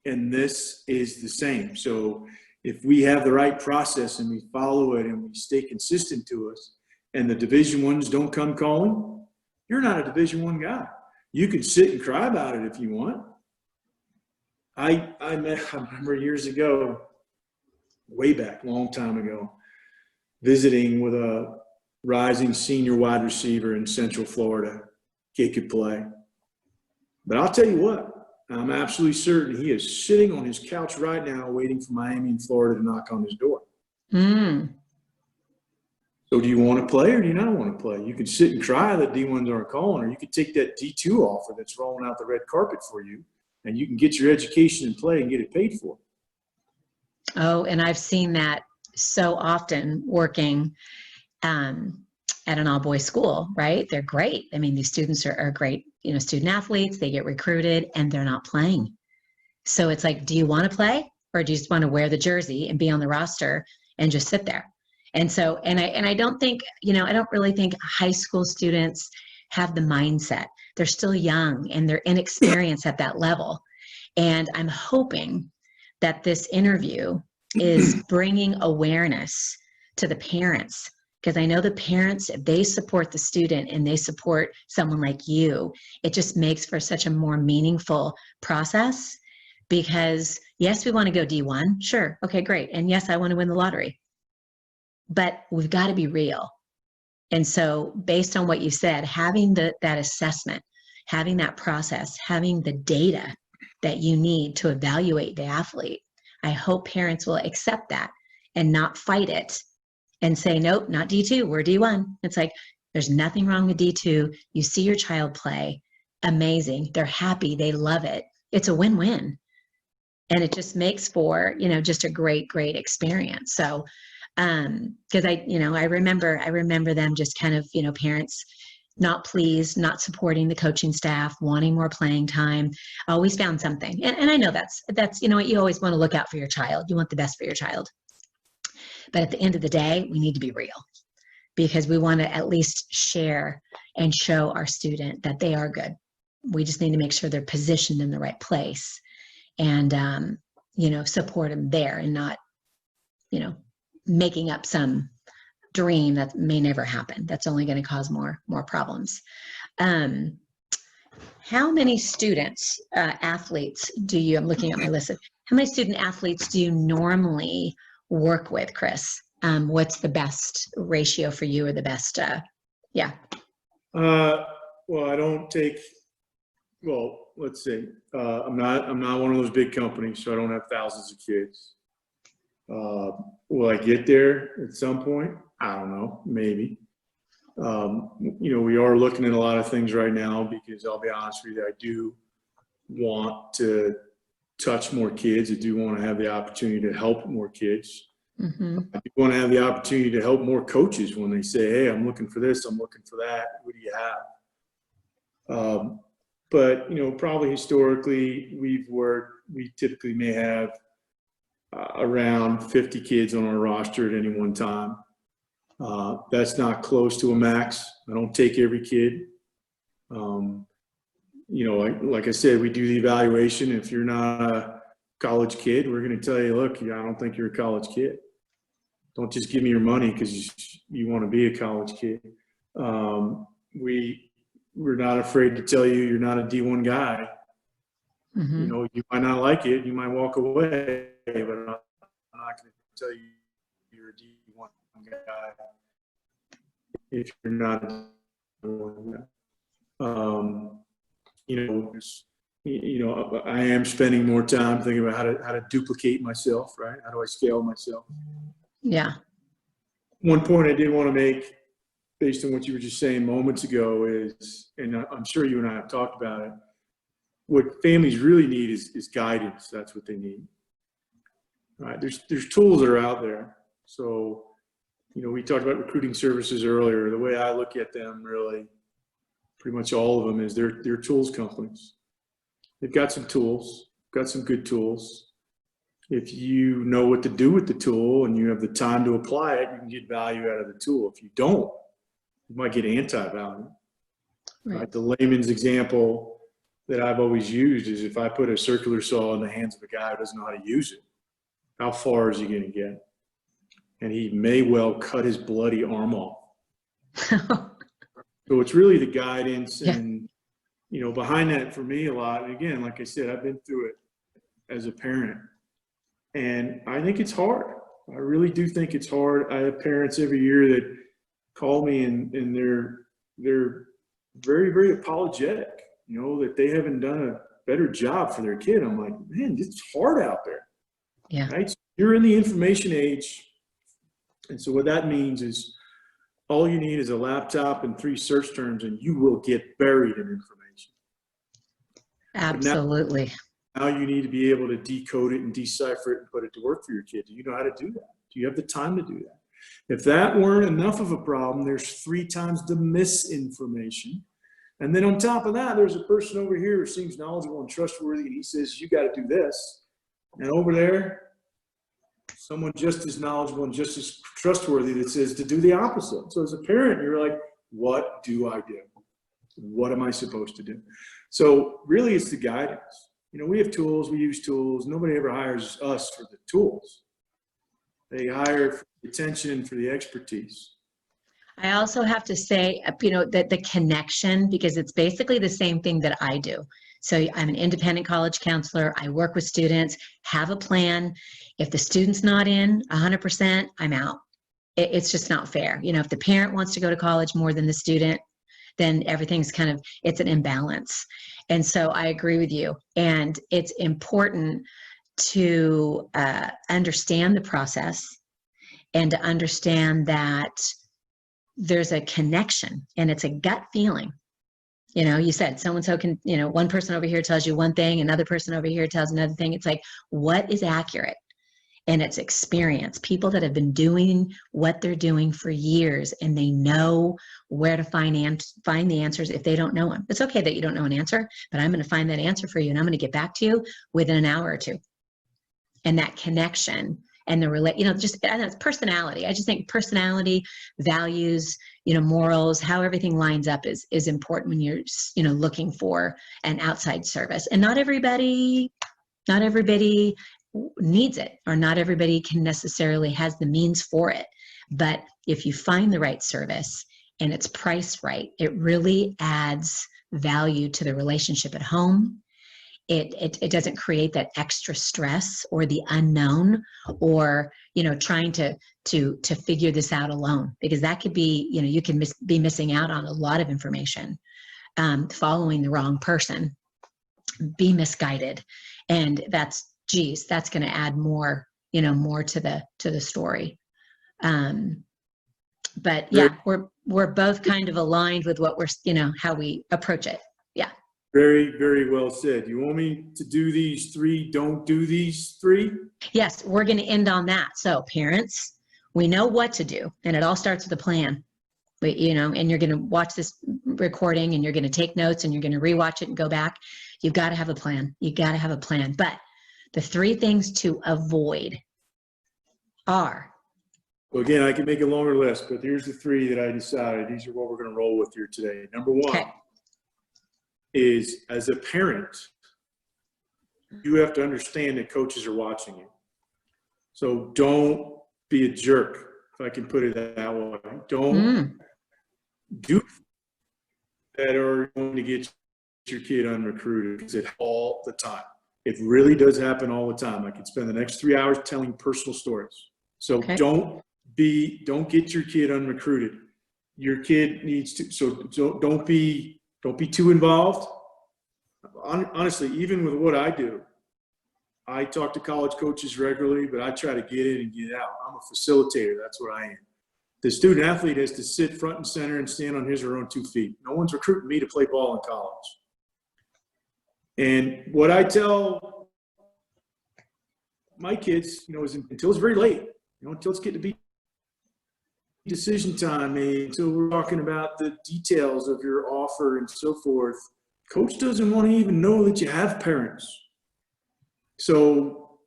And this is the same. So if we have the right process and we follow it and we stay consistent to us, and the Division I's don't come calling, you're not a Division I guy. You can sit and cry about it if you want. I remember years ago, way back, long time ago, visiting with a rising senior wide receiver in Central Florida. Kid could play. But I'll tell you what, I'm absolutely certain he is sitting on his couch right now waiting for Miami and Florida to knock on his door. So do you want to play or do you not want to play? You can sit and cry that D1s aren't calling, or you could take that D2 offer that's rolling out the red carpet for you, and you can get your education and play and get it paid for. Oh, and I've seen that so often working at an all-boys school, right? They're great. I mean, these students are great, you know, student athletes. They get recruited and they're not playing. So it's like, do you want to play or do you just want to wear the jersey and be on the roster and just sit there? And so, and I don't think, you know, I don't really think high school students have the mindset. They're still young and they're inexperienced at that level. And I'm hoping that this interview is bringing awareness to the parents, because I know the parents, if they support the student and they support someone like you, it just makes for such a more meaningful process. Because yes, we want to go D1. Sure. Okay, great. And yes, I want to win the lottery. But we've got to be real. And so based on what you said, having that assessment, having that process, having the data that you need to evaluate the athlete, I hope parents will accept that and not fight it and say, nope, not D2, we're D1. It's like, there's nothing wrong with D2. You see your child play, amazing. They're happy, they love it. It's a win-win. And it just makes for, just a great, great experience. So, because I remember them just kind of, parents not pleased, not supporting the coaching staff, wanting more playing time, always found something. And I know that's, what you always want to look out for your child. You want the best for your child. But at the end of the day, we need to be real, because we want to at least share and show our student that they are good. We just need to make sure they're positioned in the right place and, support them there and not, making up some dream that may never happen. That's only going to cause more problems. How many students, athletes do you, I'm looking at my list, how many student athletes do you normally work with, Chris? What's the best ratio for you, or the best, yeah? Well, I don't take, well, let's see. I'm not one of those big companies, so I don't have thousands of kids. Will I get there at some point? I don't know, maybe. We are looking at a lot of things right now, because I'll be honest with you, I do want to touch more kids. I do want to have the opportunity to help more kids. Mm-hmm. I do want to have the opportunity to help more coaches when they say, hey, I'm looking for this, I'm looking for that. What do you have? But, probably historically, we typically may have around 50 kids on our roster at any one time. That's not close to a max. I don't take every kid. Like I said, we do the evaluation. If you're not a college kid, we're going to tell you, look, I don't think you're a college kid. Don't just give me your money because you want to be a college kid. We're not afraid to tell you you're not a D1 guy. Mm-hmm. You might not like it. You might walk away, but I'm not going to tell you you're a D1 guy if you're not a D1 guy. I am spending more time thinking about how to duplicate myself, right? How do I scale myself? Yeah. One point I did want to make, based on what you were just saying moments ago, is, and I'm sure you and I have talked about it, what families really need is guidance. That's what they need. Right? There's tools that are out there. So, we talked about recruiting services earlier. The way I look at them, really, pretty much all of them, is they're tools companies. They've got some tools, got some good tools. If you know what to do with the tool and you have the time to apply it, you can get value out of the tool. If you don't, you might get anti-value. Right? The layman's example that I've always used is, if I put a circular saw in the hands of a guy who doesn't know how to use it, how far is he going to get? And he may well cut his bloody arm off. So it's really the guidance and, behind that for me a lot. And again, like I said, I've been through it as a parent, and I think it's hard. I really do think it's hard. I have parents every year that call me and they're very, very apologetic, that they haven't done a better job for their kid. I'm like, man, it's hard out there. Yeah. Right? So you're in the information age. And so what that means is, all you need is a laptop and 3 search terms, and you will get buried in information. Absolutely. Now you need to be able to decode it and decipher it and put it to work for your kid. Do you know how to do that? Do you have the time to do that? If that weren't enough of a problem, there's 3 times the misinformation. And then on top of that, there's a person over here who seems knowledgeable and trustworthy, and he says, you got to do this. And over there, someone just as knowledgeable and just as trustworthy that says to do the opposite. So as a parent, you're like, what do I do? What am I supposed to do? So really it's the guidance. You know, we have tools, we use tools. Nobody ever hires us for the tools. They hire for the attention, for the expertise. I also have to say, that the connection, because it's basically the same thing that I do. So I'm an independent college counselor. I work with students, have a plan. If the student's not in 100%, I'm out. It's just not fair. If the parent wants to go to college more than the student, then everything's it's an imbalance. And so I agree with you. And it's important to understand the process and to understand that there's a connection and it's a gut feeling. You said so-and-so can, one person over here tells you one thing, another person over here tells another thing. It's like, what is accurate? And it's experience. People that have been doing what they're doing for years, and they know where to find the answers if they don't know them. It's okay that you don't know an answer, but I'm going to find that answer for you, and I'm going to get back to you within an hour or two. And that connection and the I know it's personality. I just think personality, values, morals, how everything lines up is important when you're, looking for an outside service. And not everybody needs it, or not everybody can necessarily has the means for it. But if you find the right service and it's priced right, it really adds value to the relationship at home. It doesn't create that extra stress or the unknown, or trying to figure this out alone, because that could be, you can be missing out on a lot of information, following the wrong person, be misguided, and that's going to add more to the story. But yeah, we're both kind of aligned with what we're how we approach it. Yeah. Very, very well said. You want me to do these three, don't do these three? Yes, we're going to end on that. So parents, we know what to do, and it all starts with a plan. But, and you're going to watch this recording and you're going to take notes and you're going to rewatch it and go back. You've got to have a plan. You got to have a plan. But the three things to avoid are. So again, I can make a longer list, but here's the three that I decided. These are what we're going to roll with here today. Number one is, as a parent, you have to understand that coaches are watching you. So don't be a jerk, if I can put it that way. Don't do that are going to get your kid unrecruited, because it's all the time. It really does happen all the time. I could spend the next 3 hours telling personal stories. So don't get your kid unrecruited. Your kid needs to, so don't be too involved. Honestly, even with what I do, I talk to college coaches regularly, but I try to get in and get out. I'm a facilitator. That's what I am. The student athlete has to sit front and center and stand on his or her own 2 feet. No one's recruiting me to play ball in college. And what I tell my kids, is until it's very late, until it's getting to be decision time, until we're talking about the details of your offer and so forth, coach doesn't want to even know that you have parents. So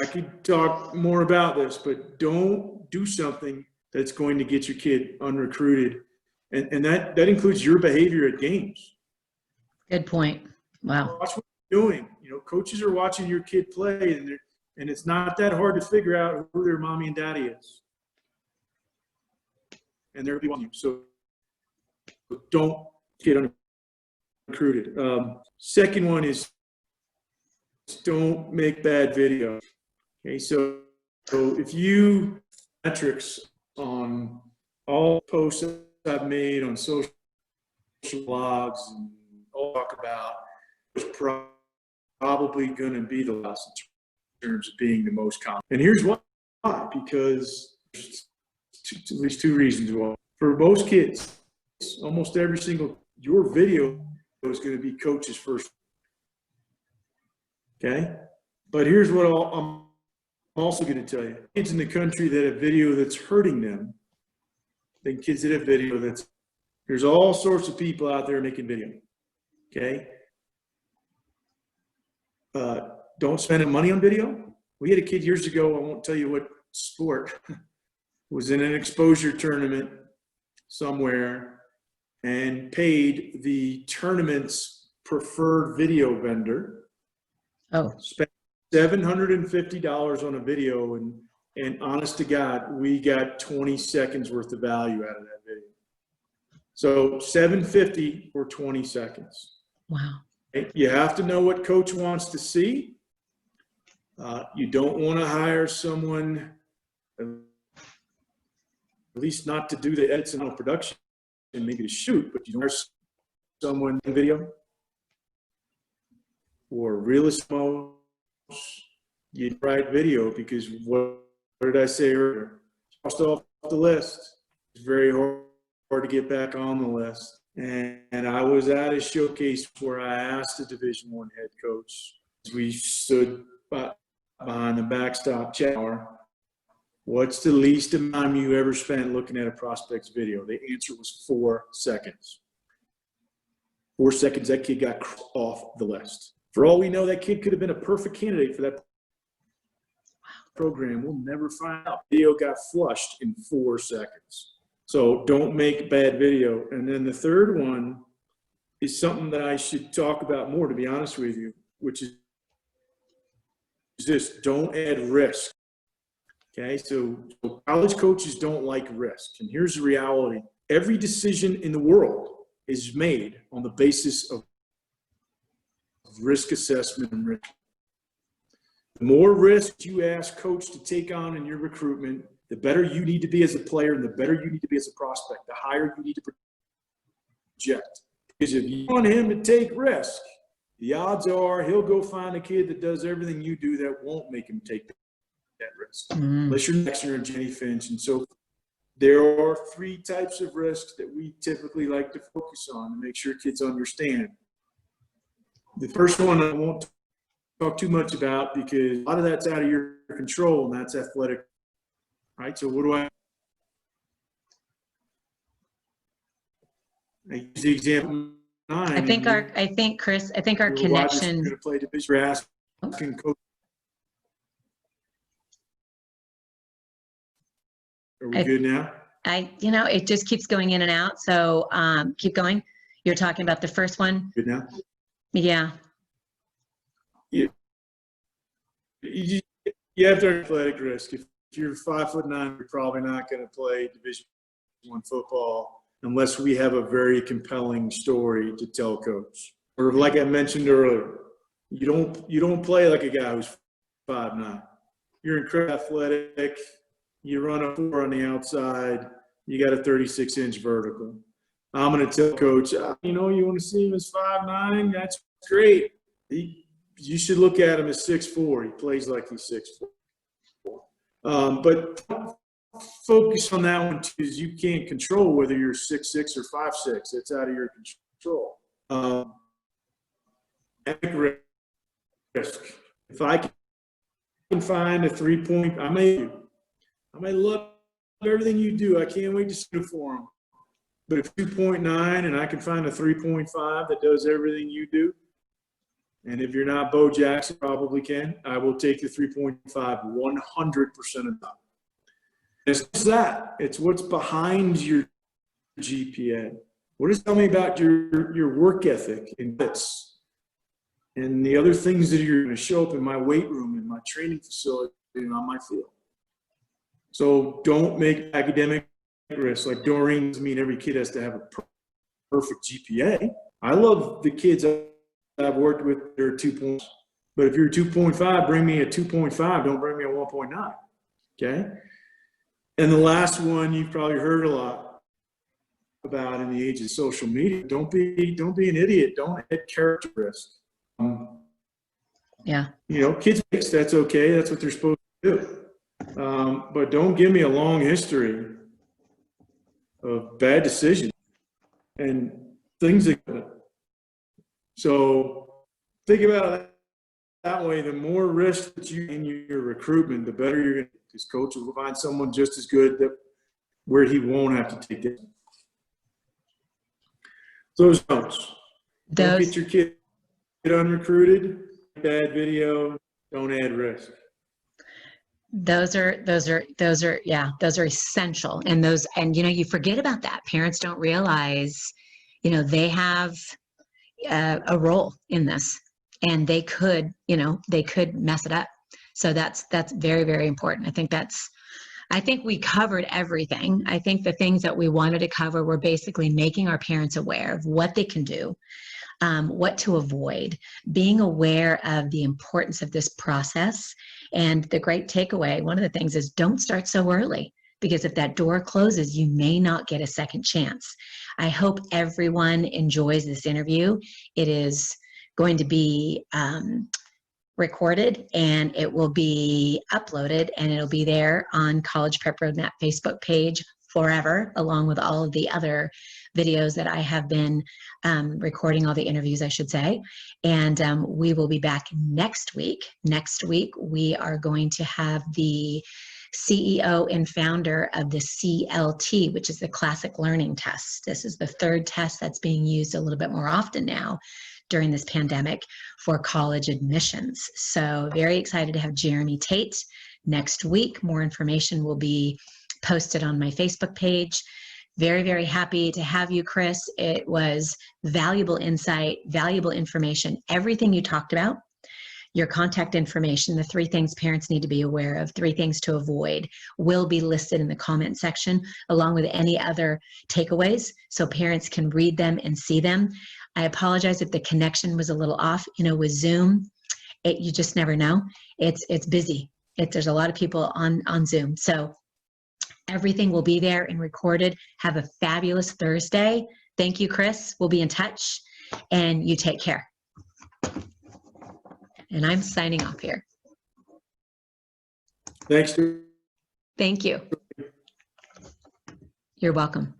I could talk more about this, but don't do something that's going to get your kid unrecruited. And that includes your behavior at games. Good point. Wow. Watch what you're doing. Coaches are watching your kid play, and it's not that hard to figure out who their mommy and daddy is. And they're watching you. So don't get unrecruited. Second one is, don't make bad videos. Okay, so if you metrics on all posts I've made on social blogs and all talk about, it's probably going to be the last in terms of being the most common. And here's why: because there's at least 2 reasons why. For most kids, almost every single your video is going to be coach's first. Okay, but here's what I'm also going to tell you: kids in the country that have video that's hurting them, than kids that have video that's. There's all sorts of people out there making video. Okay. Don't spend any money on video. We had a kid years ago, I won't tell you what sport, was in an exposure tournament somewhere, and paid the tournament's preferred video vendor. Oh, Spent $750 on a video, and honest to God, we got 20 seconds worth of value out of that video. So $750 for 20 seconds. wow. You have to know what coach wants to see. You don't want to hire someone, at least not to do the edits and production, and maybe to shoot, but you don't hire someone in video or real estate. You write video, because what did I say earlier? Crossed off the list. It's very hard to get back on the list. And I was at a showcase where I asked a Division I head coach, as we stood behind the backstop shower, what's the least amount you ever spent looking at a prospect's video? The answer was 4 seconds. 4 seconds, that kid got off the list. For all we know, that kid could have been a perfect candidate for that program. We'll never find out. Video got flushed in 4 seconds. So don't make bad video. And then the third one is something that I should talk about more, to be honest with you, which is this: don't add risk. Okay, so college coaches don't like risk. And here's the reality. Every decision in the world is made on the basis of risk assessment and risk. The more risk you ask coach to take on in your recruitment, the better you need to be as a player, and the better you need to be as a prospect, the higher you need to project. Because if you want him to take risk, the odds are he'll go find a kid that does everything you do that won't make him take that risk. Unless you're Dexter and Jenny Finch. And so there are 3 types of risks that we typically like to focus on to make sure kids understand. The first one I won't talk too much about, because a lot of that's out of your control, and that's athletic. Right, so what do I use the example 9? I think Chris, our connection. Going to play division. You're asking coach. Are we good now? It just keeps going in and out. So keep going. You're talking about the first one. Good now? Yeah. You have to athletic risk. If you're 5'9", you're probably not going to play Division I football unless we have a very compelling story to tell coach. Or like I mentioned earlier, you don't play like a guy who's 5'9". You're incredibly athletic. You run a 4 on the outside. You got a 36-inch vertical. I'm going to tell coach, you want to see him as 5'9"? That's great. You should look at him as 6'4". He plays like he's 6'4". But focus on that one, because you can't control whether you're 6'6" or 5'6". It's out of your control. Risk. If I can find a 3-point, I may love everything you do. I can't wait to see it for them. But if 2.9 and I can find a 3.5 that does everything you do, and if you're not Bo Jackson, probably can, I will take the 3.5 100% of the time. It's that. It's what's behind your GPA. What does it tell me about your work ethic and this? And the other things that you're going to show up in my weight room, in my training facility, and on my field. So don't make academic risks. Like Doreen doesn't mean every kid has to have a perfect GPA. I love the kids I've worked with, they're 2 points. But if you're 2.5, bring me a 2.5. Don't bring me a 1.9. Okay? And the last one you've probably heard a lot about in the age of social media. Don't be an idiot. Don't add character risk. Yeah. Kids mix, that's okay. That's what they're supposed to do. But don't give me a long history of bad decisions and things that. So think about it that way. The more risk that you in your recruitment, the better you're going to. His coach will find someone just as good where he won't have to take it. Those notes. Don't get your kid unrecruited. Bad video. Don't add risk. Those are essential. And you forget about that. Parents don't realize you know, they have a role in this, and they could, you know, they could mess it up. So that's very, very important. I think we covered everything. I think the things that we wanted to cover were basically making our parents aware of what they can do, what to avoid, being aware of the importance of this process. And the great takeaway, one of the things is don't start so early, because if that door closes, you may not get a second chance. I hope everyone enjoys this interview. It is going to be recorded, and it will be uploaded, and it'll be there on College Prep Roadmap Facebook page forever, along with all of the other videos that I have been recording, all the interviews, I should say. And we will be back next week. Next week, we are going to have the CEO and founder of the CLT, which is the Classic Learning Test. This is the third test that's being used a little bit more often now during this pandemic for college admissions. So very excited to have Jeremy Tate next week. More information will be posted on my Facebook page. Very, very happy to have you, Chris. It was valuable insight, valuable information. Everything you talked about, your contact information, the 3 things parents need to be aware of, 3 things to avoid, will be listed in the comment section, along with any other takeaways, so parents can read them and see them. I apologize if the connection was a little off. You know, with Zoom, you just never know. It's busy. There's a lot of people on Zoom. So everything will be there and recorded. Have a fabulous Thursday. Thank you, Chris. We'll be in touch, and you take care. And I'm signing off here. Thanks. Thank you. You're welcome.